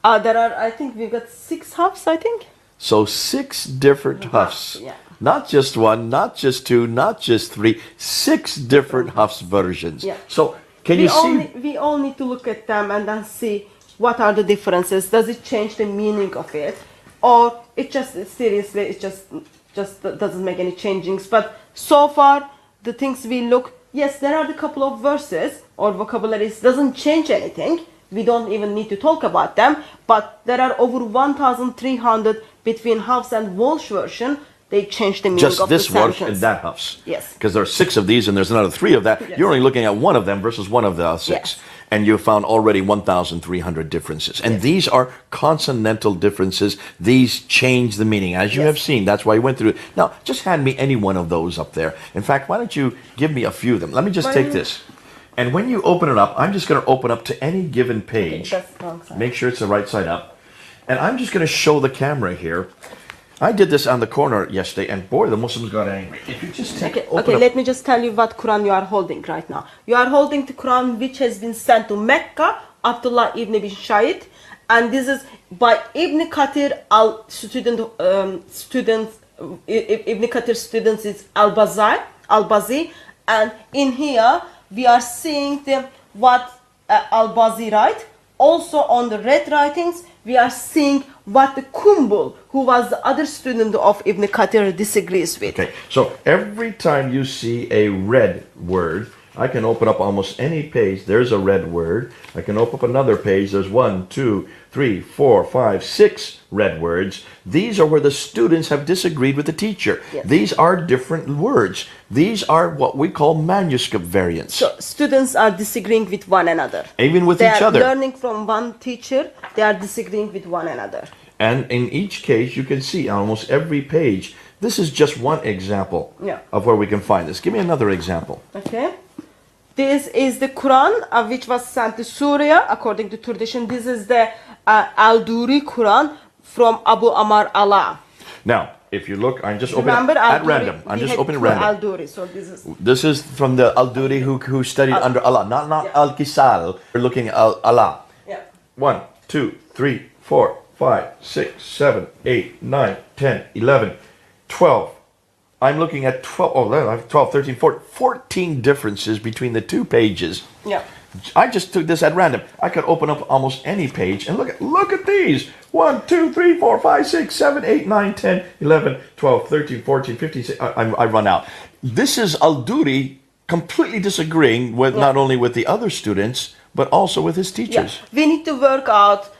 There are, I think we've got 6 Hafs, I think. So 6 different Hafs. Yeah. Not just 1, not just 2, not just 3, 6 different Hafs versions. Yeah. So can you see? We all need to look at them and then see what are the differences. Does it change the meaning of it, or it just seriously it just doesn't make any changings? But so far the things we look, yes, there are a couple of verses or vocabularies doesn't change anything. We don't even need to talk about them. But there are over 1,300 between Hafs and Walsh version. They change the meaning Just of this the Warsh sentence. and that Hafs. Yes. Because there are 6 of these and there's another 3 of that. Yes. You're only looking at one of them versus one of the 6. Yes. And you found already 1,300 differences. And Yes. these are consonantal differences. These change the meaning, as you Yes. have seen. That's why I went through it. Now, just hand me any one of those up there. In fact, why don't you give me a few of them? Let me just take this. And when you open it up, I'm just going to open up to any given page. That's the wrong side. Make sure it's the right side up. And I'm just going to show the camera here. I did this on the corner yesterday, and boy, the Muslims got angry. If you just take Okay, let me just tell you what Quran you are holding right now. You are holding the Quran which has been sent to Mecca, Abdullah ibn bin Shayd, and this is by Ibn Kathir Ibn Kathir students is Al-Bazi, and in here we are seeing what Al-Bazi write. Also on the red writings, we are seeing what the Kumbul, who was the other student of Ibn Kathir, disagrees with. Okay, so every time you see a red word, I can open up almost any page. There's a red word. I can open up another page. There's 1, 2, 3, 4, 5, 6 red words. These are where the students have disagreed with the teacher. Yes. These are different words. These are what we call manuscript variants. So students are disagreeing with one another. Even with They each are other. learning from one teacher. They are disagreeing with one another. And in each case, you can see on almost every page, this is just one example Yeah. of where we can find this. Give me another example. Okay. This is the Quran which was sent to Syria according to tradition. This is the Al-Duri Quran from Abu Amar Allah. Now, if you look, I'm just opening Remember at Al-Duri? random. I'm We just had opening two random. Al-Duri, so This is from the Al-Duri who studied under Allah, not Yeah. Al-Kisal. We're looking at Allah. yeah. 1, 2, 3, 4, 5, 6, 7, 8, 9, 10, 11, 12. I'm looking at 12, 13, 14 differences between the 2 pages. Yeah. I just took this at random. I could open up almost any page and look at these. 1, 2, 3, 4, 5, 6, 7, 8, 9, 10, 11, 12, 13, 14, 15. I run out. This is Al-Duri completely disagreeing with not only with the other students, but also with his Yeah. teachers. We need to work out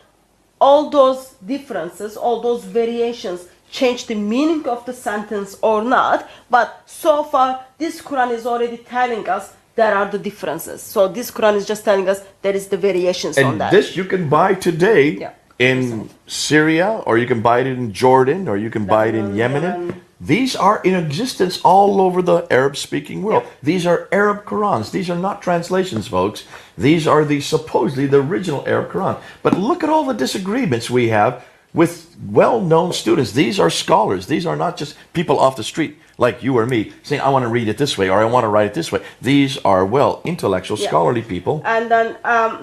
all those differences, all those variations change the meaning of the sentence or not. But so far, this Quran is already telling us there are the differences. So this Quran is just telling us there is the variations on And that. this you can buy today Yeah. in Syria, or you can buy it in Jordan, or you can buy it in Yemen. These are in existence all over the Arab-speaking world. These are Arab Qurans. These are not translations, folks. These are supposedly the original Arab Quran. But look at all the disagreements we have with well-known students. These are scholars. These are not just people off the street like you or me saying, I want to read it this way or I want to write it this way. These are, intellectual, scholarly people. And then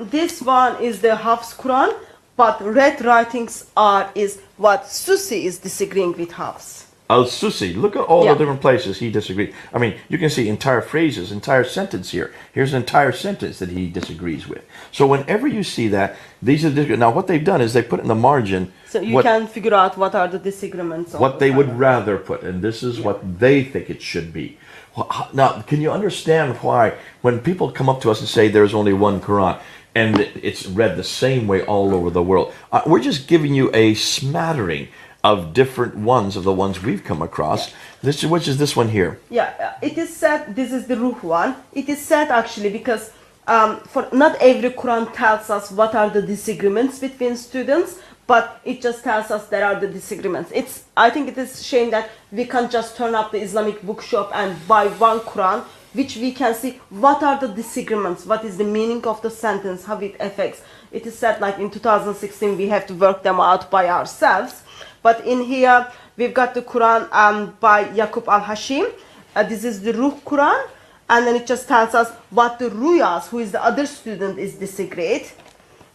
this one is the Hafs Quran, but red writings is what Susi is disagreeing with Hafs. Al-Susi, look at all Yeah. the different places he disagrees. I mean, you can see entire phrases, entire sentence here. Here's an entire sentence that he disagrees with. So whenever you see that, these are now what they've done is they put in the margin So you what, can figure out what are the disagreements. what they would rather put, and this is what they think it should be. Now, can you understand why when people come up to us and say there's only one Quran, and it's read the same way all over the world, we're just giving you a smattering of different ones of the ones we've come across. Which is this one here? Yeah, it is said, this is the Ruh one. It is said actually because for not every Quran tells us what are the disagreements between students, but it just tells us there are the disagreements. I think it is a shame that we can't just turn up the Islamic bookshop and buy one Quran, which we can see what are the disagreements, what is the meaning of the sentence, how it affects. It is said like in 2016 we have to work them out by ourselves. But in here we've got the Quran by Yaqub al-Hashim. This is the Ruh Quran, and then it just tells us what the Ruyas, who is the other student, is disagreed.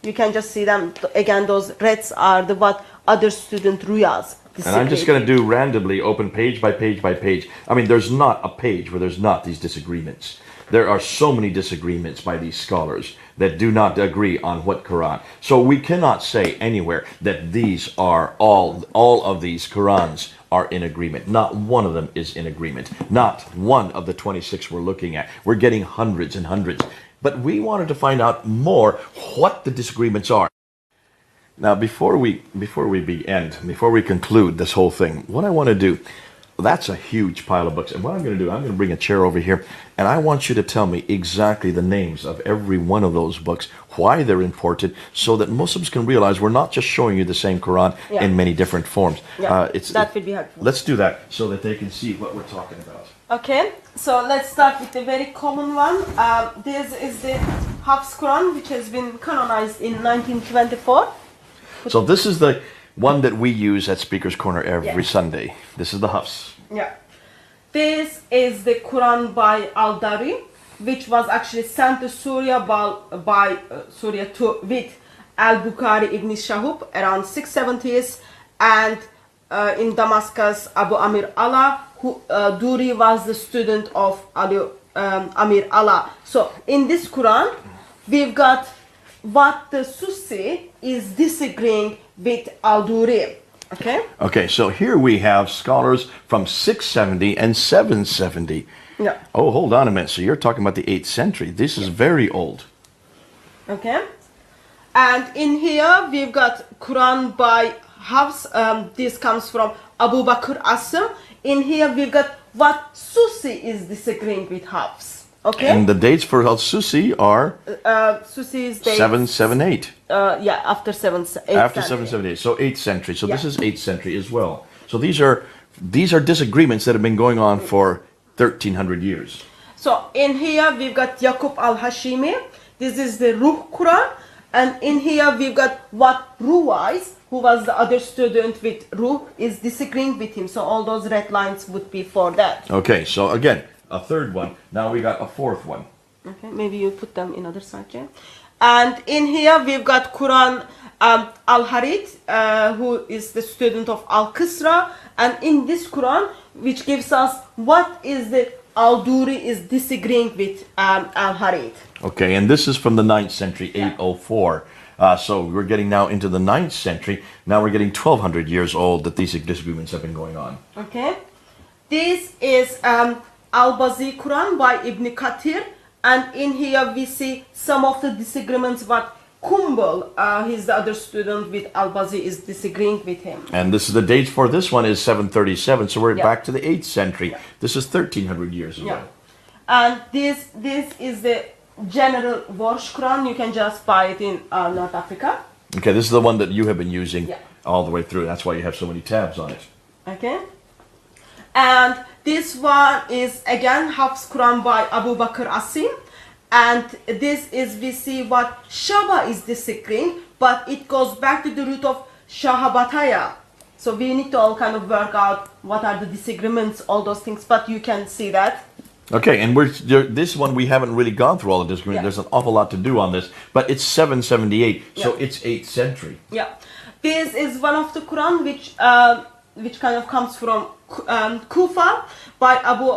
You can just see them again. Those reds are the what other student Ruyas disagreed. And I'm just going to do randomly, open page by page by page. I mean, there's not a page where there's not these disagreements. There are so many disagreements by these scholars that do not agree on what Quran. So we cannot say anywhere that these are all of these Qurans are in agreement. Not one of them is in agreement. Not one of the 26 we're looking at. We're getting hundreds and hundreds. But we wanted to find out more what the disagreements are. Now, before we conclude this whole thing, what I want to do, that's a huge pile of books. And what I'm going to do, I'm going to bring a chair over here, and I want you to tell me exactly the names of every one of those books, why they're important, so that Muslims can realize we're not just showing you the same Quran in many different forms. Yeah, that would be helpful. Let's do that so that they can see what we're talking about. Okay, so let's start with the very common one. This is the Hafs Quran, which has been canonized in 1924. So this is the one that we use at Speaker's Corner every Sunday. This is the Hafs. Yeah. This is the Quran by Al-Dari, which was actually sent to Syria by Syria with Al-Bukhari ibn Shahub around 670s, and in Damascus, Abu Amir Allah, who Duri was the student of Amir Allah. So in this Quran, we've got what the Susi is disagreeing with Al-Duri. Okay? Okay, so here we have scholars from 670 and 770. Yeah. Oh, hold on a minute. So you're talking about the 8th century. This is very old. Okay. And in here we've got Quran by Hafs. This comes from Abu Bakr Asim. In here we've got what Susi is disagreeing with Hafs. Okay. And the dates for Al-Susi are Susi's dates. 778. Yeah, after 778. After 778. So 8th century. So this is 8th century as well. So these are disagreements that have been going on for 1300 years. So in here we've got Yaqub al-Hashimi. This is the Ruh Quran. And in here we've got what Ruwais, who was the other student with Ruh, is disagreeing with him. So all those red lines would be for that. Okay, so again, a third one. Now we got a fourth one. Okay, maybe you put them in other side, yeah? And in here we've got Quran Al-Harith, who is the student of Al-Qisra. And in this Quran, which gives us what is the Al-Duri is disagreeing with Al-Harith. Okay, and this is from the 9th century, 804. So we're getting now into the 9th century. Now we're getting 1200 years old that these disagreements have been going on. Okay. This is Al-Bazi Quran by Ibn Kathir. And in here we see some of the disagreements what Kumbal, he's the other student with Al-Bazi, is disagreeing with him. And this is the date for this one is 737, so we're back to the 8th century. This is 1300 years ago. And this is the general Warsh Quran. You can just buy it in North Africa. Okay, this is the one that you have been using all the way through. That's why you have so many tabs on it. Okay. And this one is again Hafs Quran by Abu Bakr Asim. And this is, we see what Shaba is disagreeing, but it goes back to the root of Shahabataya. So we need to all kind of work out what are the disagreements, all those things, but you can see that. Okay, and this one we haven't really gone through all the disagreements. There's an awful lot to do on this, but it's 778, so it's 8th century. Yeah. This is one of the Quran which kind of comes from Kufa by Abu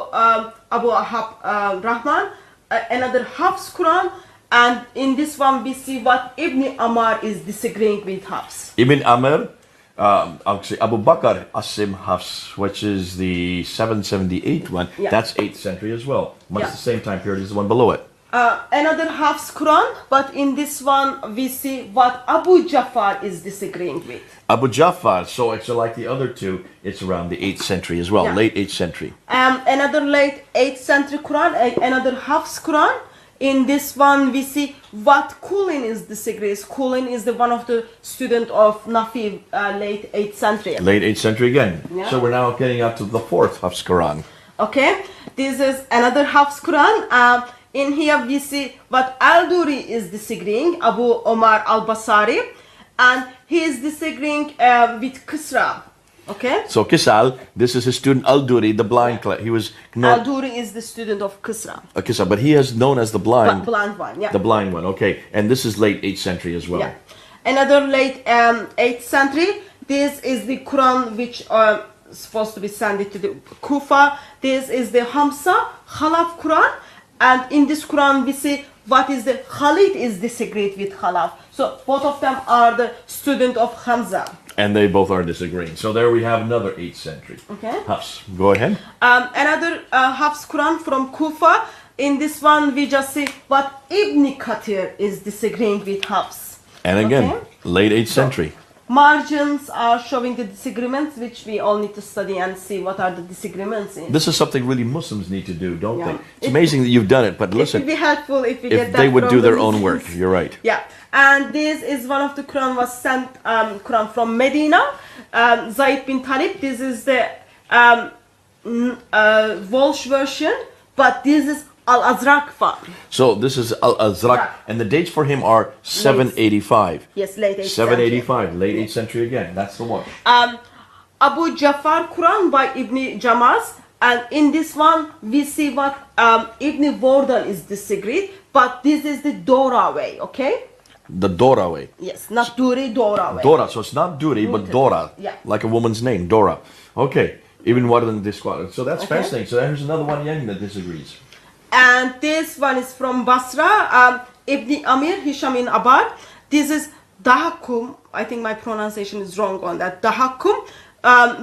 Ahab Rahman. Another Hafs Quran, and in this one we see what Ibn Amr is disagreeing with Hafs. Ibn Amr, Abu Bakr Asim Hafs, which is the 778 one, that's 8th century as well. Much the same time period as the one below it. Another Hafs Quran, but in this one we see what Abu Jafar is disagreeing with. Abu Jafar, so it's like the other two, it's around the 8th century as well, late 8th century. Another late 8th century Quran, another Hafs Quran In this one, we see what Kulin is disagrees. Kulin is the one of the student of Nafi, late 8th century. Late 8th century again. Yeah. So we're now getting up to the fourth Hafs Quran. Okay, this is another Hafs Quran. In here we see what Al-Duri is disagreeing, Abu Omar al-Basari, and he is disagreeing with Kisra. Okay. So Kisal, this is his student Al-Duri, the blind. He was known. Al-Duri is the student of Kisra. Kisal, but he is known as the blind. Blind one, yeah. The blind one, okay. And this is late 8th century as well. Yeah. Another late 8th century. This is the Quran which supposed to be sent to the Kufa. This is the Hamsa Khalaf Quran, and in this Quran we see what is the Khalid is disagreed with Khalaf. So both of them are the student of Hamza. And they both are disagreeing. So there we have another 8th century. Okay. Hafs, go ahead. Another Hafs Quran from Kufa. In this one we just see what Ibn Kathir is disagreeing with Hafs. And again, Okay. late 8th century. Margins are showing the disagreements, which we all need to study and see what are the disagreements in. This is something really Muslims need to do, don't Yeah. they? It's amazing that you've done it, but It would listen, be helpful if we get if that they would from do their the own Muslims. work, you're right. Yeah, and this is one of the Quran was sent Quran from Medina. Zaid bin Talib. This is the Walsh version, but this is Al-Azraq one. So this is Al-Azraq, Yeah. and the dates for him are 785. Yes, late 8th 785, late 8th century again. That's the one. Abu Jafar Quran by Ibn Jamaz, and in this one we see what Ibn Wardan is disagreed, but this is the Dora way, okay? The Dora way. Yes, not Duri, Dora way. Dora, so it's not Duri, but Muted. Dora. Yeah. Like a woman's name, Dora. Okay, even more than this one. So that's Okay. fascinating. So there's another one again that disagrees. And this one is from Basra, Ibn Amir, Hisham in Abad. This is Dahakum. I think my pronunciation is wrong on that. Dahakum.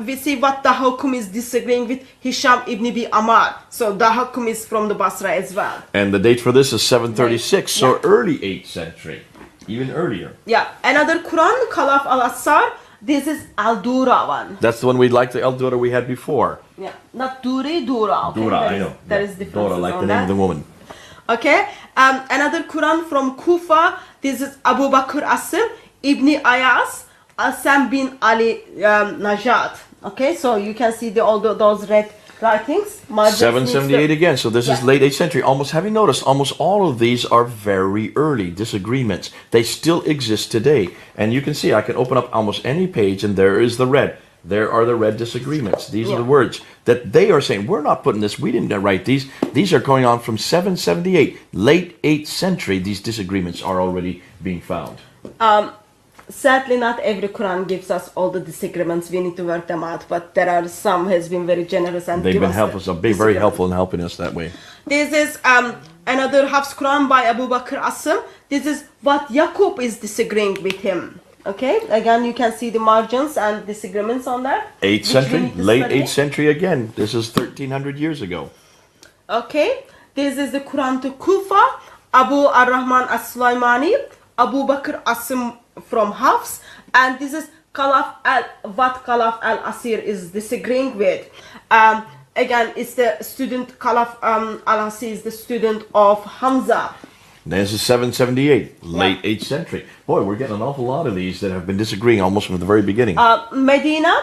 We see what Dahakum is disagreeing with Hisham ibn Abi Amar. So Dahakum is from the Basra as well. And the date for this is 736, so Yeah. early 8th century. Even earlier. Yeah, another Quran, Khalaf al-Assar. This is Al-Dura one. That's the one we like, the El Dora we had before. Yeah, not Duri, Dura. Okay? Dora, There I is- know. There Yeah. is difference Dora, like on the name that. of the woman. Okay, another Quran from Kufa. This is Abu Bakr Asim, Ibn Ayas, Asam bin Ali Najat. Okay, so you can see all those red writings. Margins 778 needs again, so this is Yeah. late 8th century. Almost, have you noticed, almost all of these are very early disagreements. They still exist today. And you can see, I can open up almost any page and there is the red. There are the red disagreements. These are Yeah. the words that they are saying, we're not putting this, we didn't write these. These are going on from 778, late 8th century. These disagreements are already being found. Sadly, not every Quran gives us all the disagreements. We need to work them out. But there are some has been very generous and They've give been us helpful, the so very disagreements. helpful in helping us that way. This is another Hafs Quran by Abu Bakr Asim. This is what Yaqub is disagreeing with him. Okay, again you can see the margins and disagreements on that. 8th which we century, need to late study. 8th century again. This is 1300 years ago. Okay, this is the Quran to Kufa, Abu Ar-Rahman As-Sulaimani, Abu Bakr Asim from Hafs, and this is what Khalaf al-Asir is disagreeing with. Again, it's the student, Khalaf al-Asir is the student of Hamza. This is 778, late 8th century. Boy, we're getting an awful lot of these that have been disagreeing almost from the very beginning. Medina,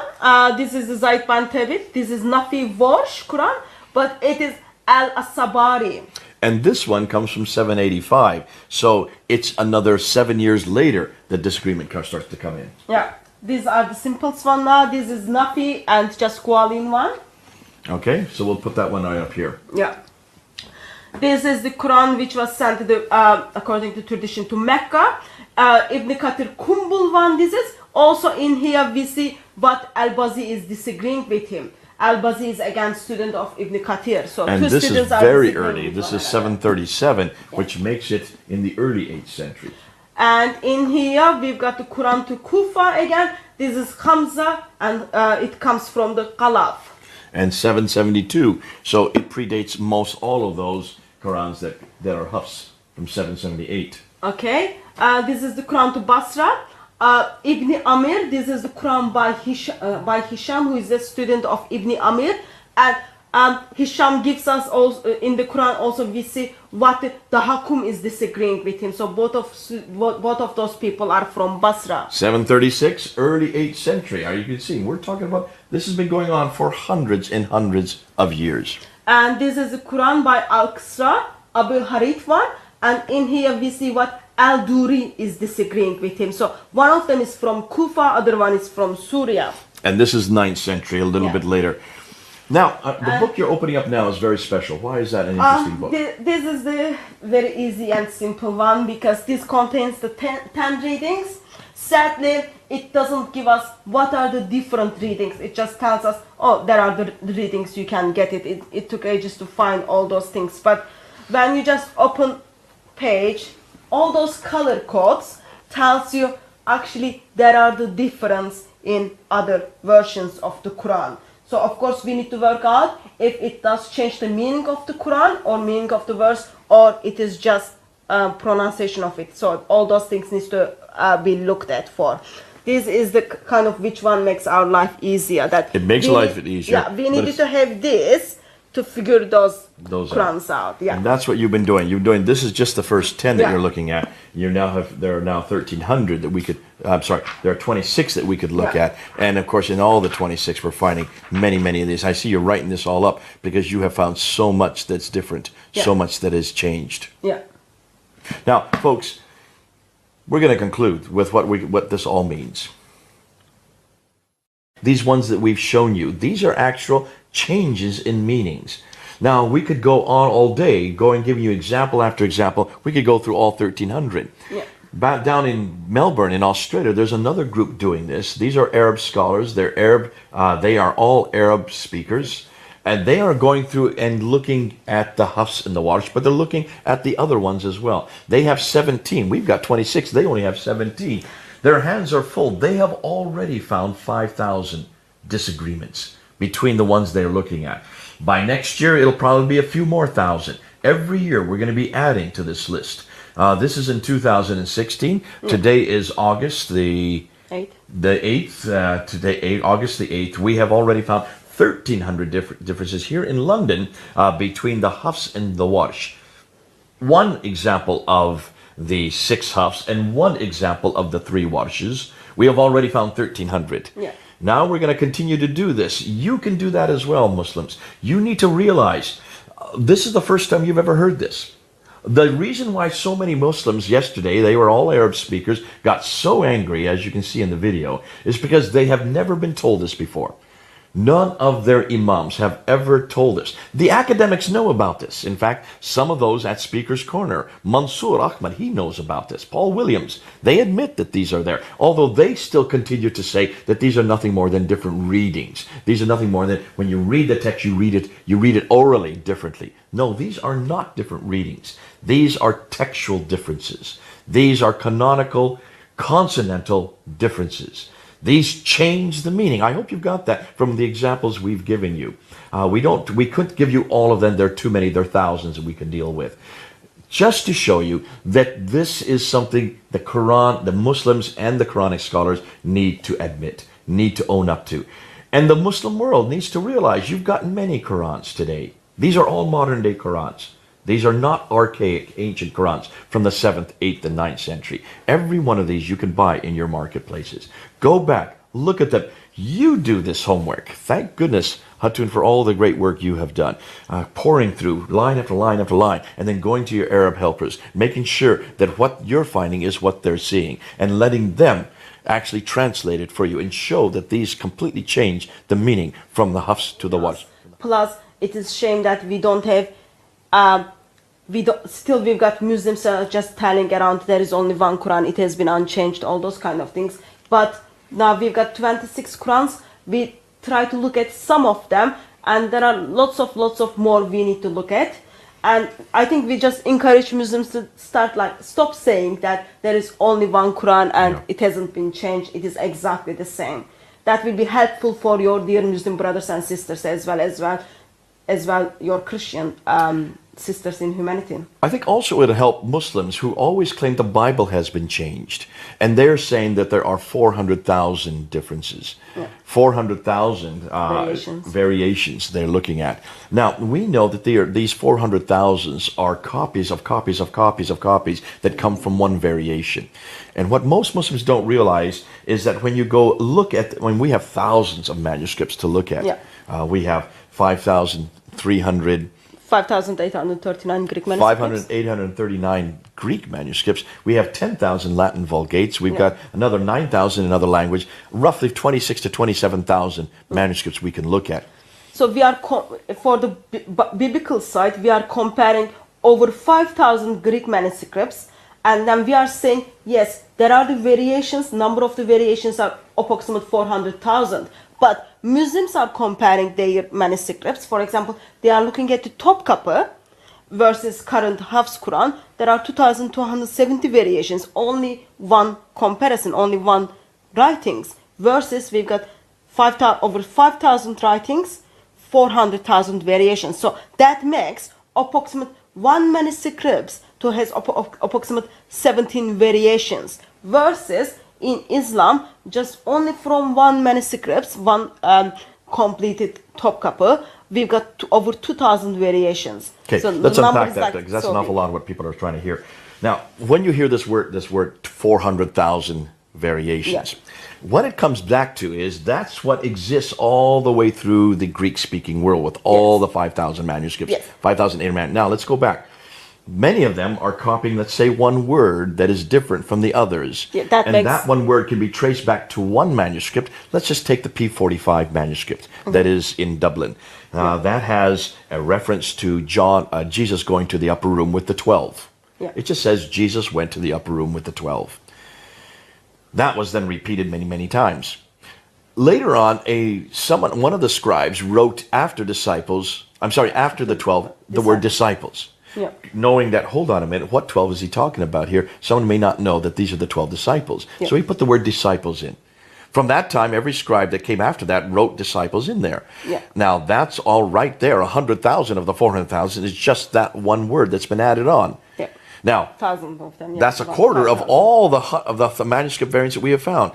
this is the Zaid bin Thabit, this is Nafi Warsh Quran, but it is Al-Asabari. And this one comes from 785. So it's another 7 years later that disagreement starts to come in. Yeah, these are the simplest one now. This is Nafi and just Kualin one. Okay, so we'll put that one right up here. Yeah. This is the Quran which was sent to the, according to tradition, to Mecca. Ibn Kathir Kumbul one. This is also in here we see what Al-Bazi is disagreeing with him. Al-Bazi is again student of Ibn Kathir. So And two this students is are very disagreeing early. with This one is another. 737, which makes it in the early 8th century. And in here we've got the Quran to Kufa again. This is Hamza and it comes from the Khalaf. And 772. So it predates most all of those Qurans that are Hafs from 778. Okay, this is the Quran to Basra. Ibn Amir, this is the Quran by Hisham, who is a student of Ibn Amir. And Hisham gives us also in the Quran. Also, we see what the Hakum is disagreeing with him. So both of those people are from Basra. 736, early 8th century. You can see, we're talking about, this has been going on for hundreds and hundreds of years. And this is the Quran by Al-Qasra, Abu Harith one. And in here we see what Al-Duri is disagreeing with him. So one of them is from Kufa, other one is from Syria. And this is 9th century, a little bit later. Now, the book you're opening up now is very special. Why is that an interesting book? This is the very easy and simple one because this contains the 10 readings. Sadly, it doesn't give us what are the different readings. It just tells us, oh, there are the readings, you can get it. It took ages to find all those things. But when you just open page, all those color codes tells you actually there are the difference in other versions of the Quran. So of course we need to work out if it does change the meaning of the Quran or meaning of the verse, or it is just pronunciation of it. So all those things needs to be looked at for. This is the kind of which one makes our life easier. That it makes life easier. Yeah, we needed to have this to figure those Qurans out. Yeah. And that's what you've been doing. You're doing, this is just the first 10 that you're looking at. You now have, there are now 1,300 that we could, I'm sorry, there are 26 that we could look at. And of course, in all the 26, we're finding many, many of these. I see you're writing this all up because you have found so much that's different, so much that has changed. Yeah. Now, folks, we're going to conclude with what this all means. These ones that we've shown you, these are actual changes in meanings. Now, we could go on all day, giving you example after example. We could go through all 1,300. Yeah. Back down in Melbourne, in Australia, there's another group doing this. These are Arab scholars. They're Arab. They are all Arab speakers. And they are going through and looking at the Hafs and the Warsh, but they're looking at the other ones as well. They have 17. We've got 26. They only have 17. Their hands are full. They have already found 5,000 disagreements between the ones they're looking at. By next year, it'll probably be a few more thousand. Every year, we're going to be adding to this list. This is in 2016. Today is August the 8th. Today, August the 8th. We have already found 1,300 differences here in London between the Hafs and the Warsh. One example of the 6 Hafs and one example of the 3 Warshes. We have already found 1,300. Yeah. Now we're going to continue to do this. You can do that as well, Muslims. You need to realize this is the first time you've ever heard this. The reason why so many Muslims yesterday, they were all Arab speakers, got so angry, as you can see in the video, is because they have never been told this before. None of their imams have ever told us. The academics know about this. In fact, some of those at Speaker's Corner, Mansour Ahmad, he knows about this. Paul Williams, they admit that these are there. Although they still continue to say that these are nothing more than different readings. These are nothing more than when you read the text, you read it orally differently. No, these are not different readings. These are textual differences. These are canonical, consonantal differences. These change the meaning. I hope you've got that from the examples we've given you. We couldn't give you all of them. There are too many. There are thousands that we can deal with. Just to show you that this is something the Quran, the Muslims and the Quranic scholars need to admit, need to own up to. And the Muslim world needs to realize you've got many Qurans today. These are all modern day Qurans. These are not archaic, ancient Qurans from the 7th, 8th, and 9th century. Every one of these you can buy in your marketplaces. Go back, look at them. You do this homework. Thank goodness, Hatun, for all the great work you have done. Pouring through line after line after line, and then going to your Arab helpers, making sure that what you're finding is what they're seeing, and letting them actually translate it for you and show that these completely change the meaning from the Hafs to the Warsh. Plus, it is a shame that we don't have we've got Muslims just telling around there is only one Quran, it has been unchanged, all those kind of things. But now we've got 26 Qurans. We try to look at some of them, and there are lots of more we need to look at. And I think we just encourage Muslims to stop saying that there is only one Quran and it hasn't been changed, it is exactly the same. That will be helpful for your dear Muslim brothers and sisters as well your Christian sisters in humanity. I think also it'll help Muslims who always claim the Bible has been changed. And they're saying that there are 400,000 differences. Yeah. 400,000 variations they're looking at. Now, we know that these 400,000 are copies of copies of copies of copies that come from one variation. And what most Muslims don't realize is that when you go look at, when we have thousands of manuscripts to look at, we have 5,300 5,839 Greek manuscripts. 839 Greek manuscripts. We have 10,000 Latin Vulgates. We've got another 9,000 in another language. Roughly 26 to 27,000 manuscripts we can look at. So we are, for the biblical side, we are comparing over 5,000 Greek manuscripts. And then we are saying, yes, there are the variations. Number of the variations are approximately 400,000. But Muslims are comparing their manuscripts. For example, they are looking at the Topkapı versus current Hafs Quran. There are 2,270 variations. Only one comparison, only one writings. Versus we've got over 5,000 writings, 400,000 variations. So that makes approximate one manuscript to has approximate 17 variations. Versus in Islam, just only from one manuscript, one completed Topkapı, we've got over 2,000 variations. Okay, so let's unpack that because that's an awful lot of what people are trying to hear. Now, when you hear this word 400,000 variations, what it comes back to is that's what exists all the way through the Greek-speaking world with all the 5,000 manuscripts, 5,000 manuscripts. Now, let's go back. Many of them are copying, let's say, one word that is different from the others. That one word can be traced back to one manuscript. Let's just take the P45 manuscript that is in Dublin. That has a reference to Jesus going to the upper room with the 12. It just says Jesus went to the upper room with the 12. That was then repeated many, many times. Later on, one of the scribes wrote after the 12, the word disciples. Knowing that, hold on a minute, what 12 is he talking about here? Someone may not know that these are the 12 disciples. So he put the word disciples in. From that time, every scribe that came after that wrote disciples in there. Now, that's all right there. 100,000 of the 400,000 is just that one word that's been added on. Now, thousands of them, that's a quarter of all the manuscript variants that we have found.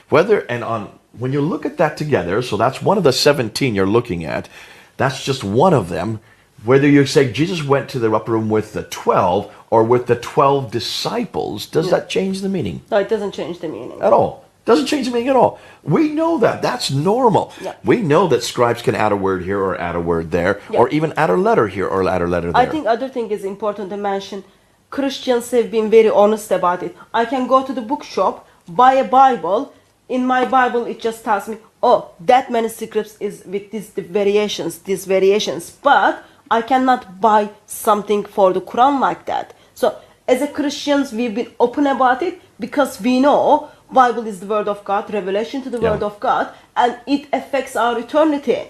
When you look at that together, so that's one of the 17 you're looking at, that's just one of them. Whether you say Jesus went to the upper room with the 12 or with the 12 disciples, does that change the meaning? No, it doesn't change the meaning. At all. Doesn't change the meaning at all. We know that. That's normal. We know that scribes can add a word here or add a word there, or even add a letter here or add a letter there. I think other thing is important to mention. Christians have been very honest about it. I can go to the bookshop, buy a Bible. In my Bible, it just tells me, oh, that manuscript is with these variations. But I cannot buy something for the Quran like that. So as a Christians, we've been open about it because we know Bible is the word of God, revelation to the word of God, and it affects our eternity.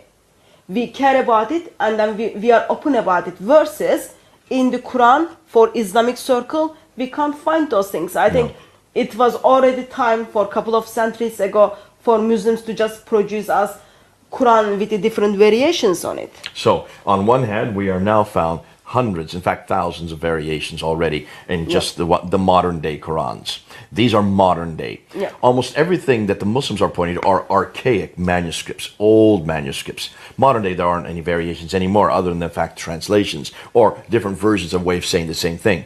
We care about it and then we are open about it. Versus in the Quran, for Islamic circle, we can't find those things. I think it was already time for a couple of centuries ago for Muslims to just produce us Quran with the different variations on it. So, on one hand, we are now found hundreds, in fact thousands of variations already in just the modern day Qurans. These are modern day. Almost everything that the Muslims are pointing to are archaic manuscripts, old manuscripts. Modern day, there aren't any variations anymore other than the fact translations or different versions of way of saying the same thing.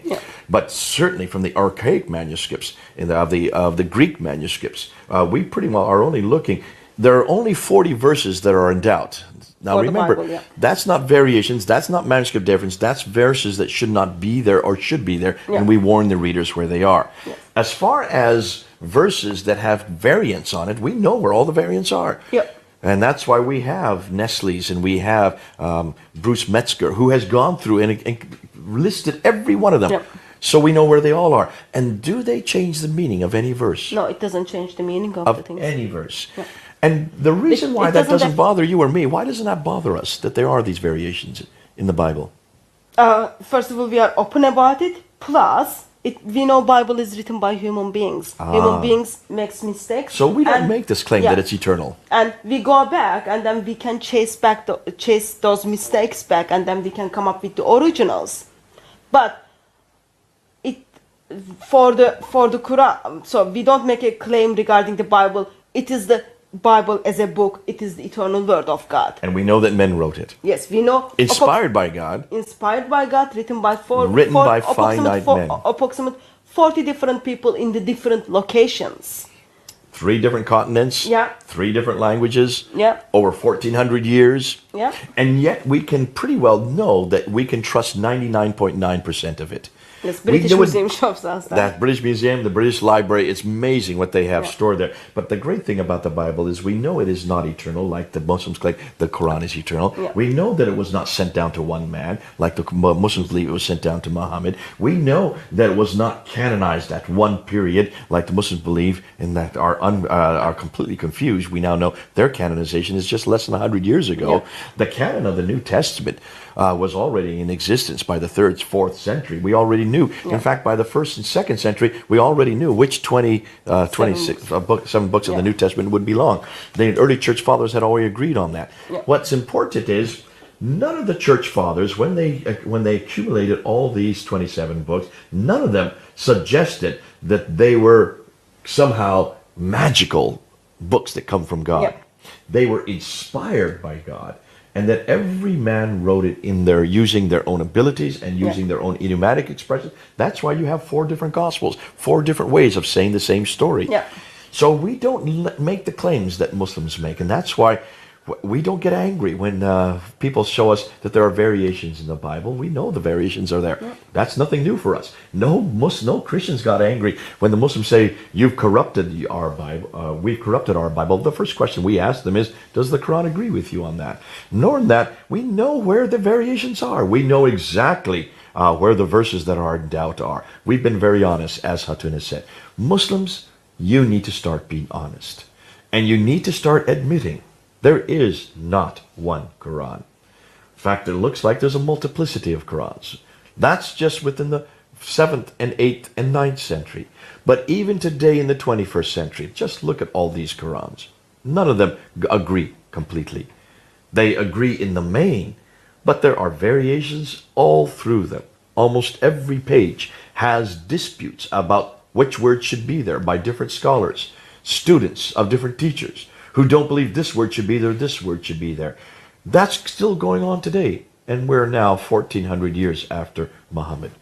But certainly from the archaic manuscripts, of the Greek manuscripts, we pretty well are only looking. There are only 40 verses that are in doubt. Now remember, Bible, that's not variations, that's not manuscript difference, that's verses that should not be there or should be there, and we warn the readers where they are. As far as verses that have variants on it, we know where all the variants are. And that's why we have Nestle's and we have Bruce Metzger, who has gone through and listed every one of them. So we know where they all are. And do they change the meaning of any verse? No, it doesn't change the meaning of the things. Any verse. And the reason why that doesn't bother you or me, why doesn't that bother us, that there are these variations in the Bible? First of all, we are open about it. Plus, we know Bible is written by human beings. Human beings makes mistakes. So we don't and- make this claim yeah. that it's eternal. And we go back, and then we can chase those mistakes back, and then we can come up with the originals. But for the Quran, so we don't make a claim regarding the Bible. It is the Bible as a book. It is the eternal word of God. And we know that men wrote it. Yes, we know. Inspired by God. Inspired by God, written by Finite men. approximate 40 different people in the different locations. 3 different continents. Yeah. 3 different languages. Yeah. Over 1,400 years. Yeah. And yet we can pretty well know that we can trust 99.9% of it. Yes, We British know it- Museum shows us that. That British Museum, the British Library, it's amazing what they have Yeah. stored there. But the great thing about the Bible is we know it is not eternal, like the Muslims claim the Quran is eternal. Yeah. We know that it was not sent down to one man, like the Muslims believe it was sent down to Muhammad. We know that it was not canonized at one period, like the Muslims believe, and that are completely confused. We now know their canonization is just less than 100 years ago. Yeah. The canon of the New Testament was already in existence by the 3rd, 4th century. We already knew. In fact, by the 1st and 2nd century, we already knew which 7 books of the New Testament would belong. The early church fathers had already agreed on that. Yeah. What's important is none of the church fathers, when they accumulated all these 27 books, none of them suggested that they were somehow magical books that come from God. Yeah. They were inspired by God, and that every man wrote it in their using their own abilities and using their own idiomatic expressions. That's why you have 4 different gospels, 4 different ways of saying the same story. Yeah. So we don't make the claims that Muslims make, and that's why we don't get angry when people show us that there are variations in the Bible. We know the variations are there. Yeah. That's nothing new for us. No Christians got angry when the Muslims say, "You've corrupted our Bible. We've corrupted our Bible." The first question we ask them is, "Does the Quran agree with you on that?" Knowing that, we know where the variations are. We know exactly where the verses that are in doubt are. We've been very honest, as Hatun has said. Muslims, you need to start being honest, and you need to start admitting there is not one Quran. In fact, it looks like there's a multiplicity of Qurans. That's just within the 7th and 8th and 9th century. But even today in the 21st century, just look at all these Qurans. None of them agree completely. They agree in the main, but there are variations all through them. Almost every page has disputes about which word should be there by different scholars, students of different teachers, who don't believe this word should be there, this word should be there. That's still going on today, and we're now 1,400 years after Muhammad.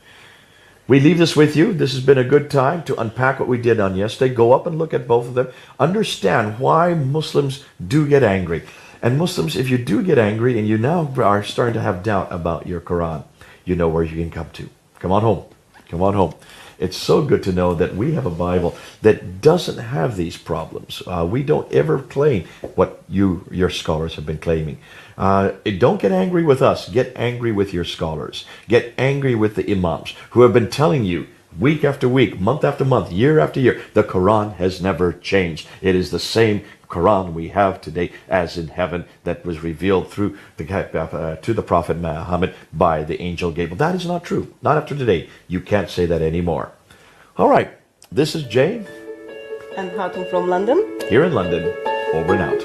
We leave this with you. This has been a good time to unpack what we did on yesterday. Go up and look at both of them. Understand why Muslims do get angry. And Muslims, if you do get angry and you now are starting to have doubt about your Quran, you know where you can come to. Come on home. Come on home. It's so good to know that we have a Bible that doesn't have these problems. We don't ever claim what your scholars have been claiming. Don't get angry with us. Get angry with your scholars. Get angry with the imams who have been telling you week after week, month after month, year after year, the Quran has never changed. It is the same Quran we have today as in heaven that was revealed through to the Prophet Muhammad by the angel Gabriel. That is not true. Not after today. You can't say that anymore. All right. This is Jay. And Hatun from London. Here in London. Over and out.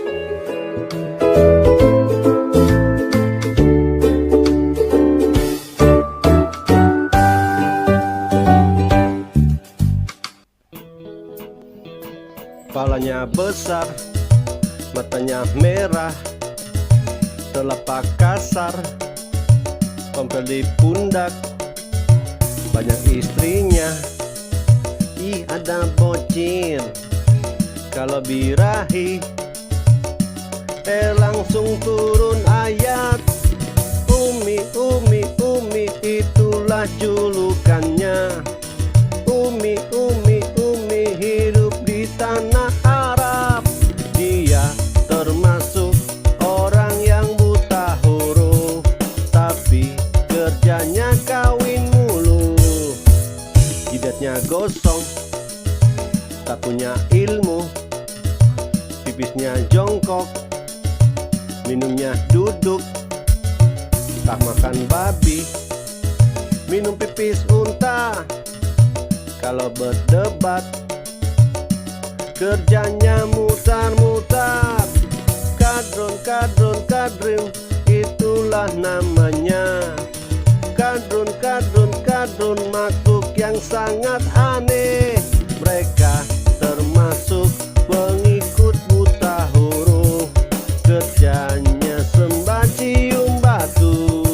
Kepalanya besar, matanya merah, telapak kasar, tompel di pundak, banyak istrinya. Ih, ada bocil, kalau birahi, langsung turun ayat. Umi, Umi, Umi, itulah julukannya. Umi, Umi, Umi, hidup di tanah Arab. Dia termasuk orang yang buta huruf, tapi kerjanya kawin mulu. Jidatnya gosong, tak punya ilmu. Pipisnya jongkok, minumnya duduk. Tak makan babi, minum pipis unta. Kalau berdebat kerjanya mutar-mutar. Kadrun, kadrun, kadrun, itulah namanya. Kadrun, kadrun, kadrun, makhluk yang sangat aneh. Mereka termasuk pengikut buta huruf. Kerjanya sembah cium batu.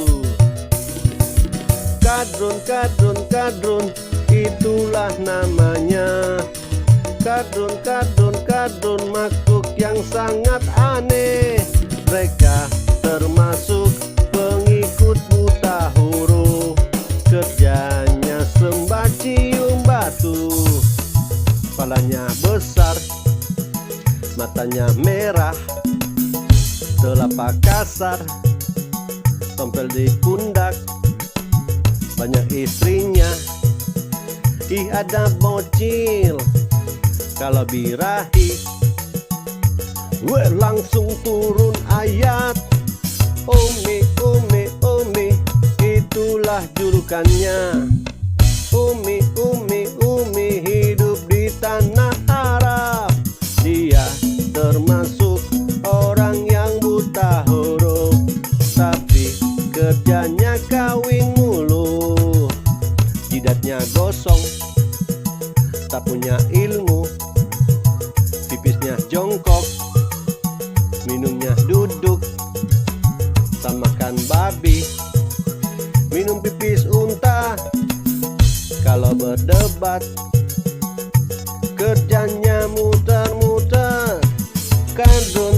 Kadrun, kadrun, kadrun, itulah namanya. Kadrun, kadrun, kadrun, makhluk yang sangat aneh. Mereka termasuk pengikut buta huruf. Kerjanya sembah cium batu. Kepalanya besar, matanya merah, telapak kasar, tompel di pundak, banyak istrinya. Ih, ada bocil kalau birahi, langsung turun ayat. Umi, umi, umi, itulah julukannya. Umi, umi, umi, hidup di tanah Arab. Dia termasuk orang yang buta huruf, tapi kerjanya kawin mulu. Jidatnya gosong, tak punya ilmu. Pipisnya jongkok, minumnya duduk. Tak makan babi, minum pipis unta. Kalau berdebat kerjanya muter-muter. Kadrun,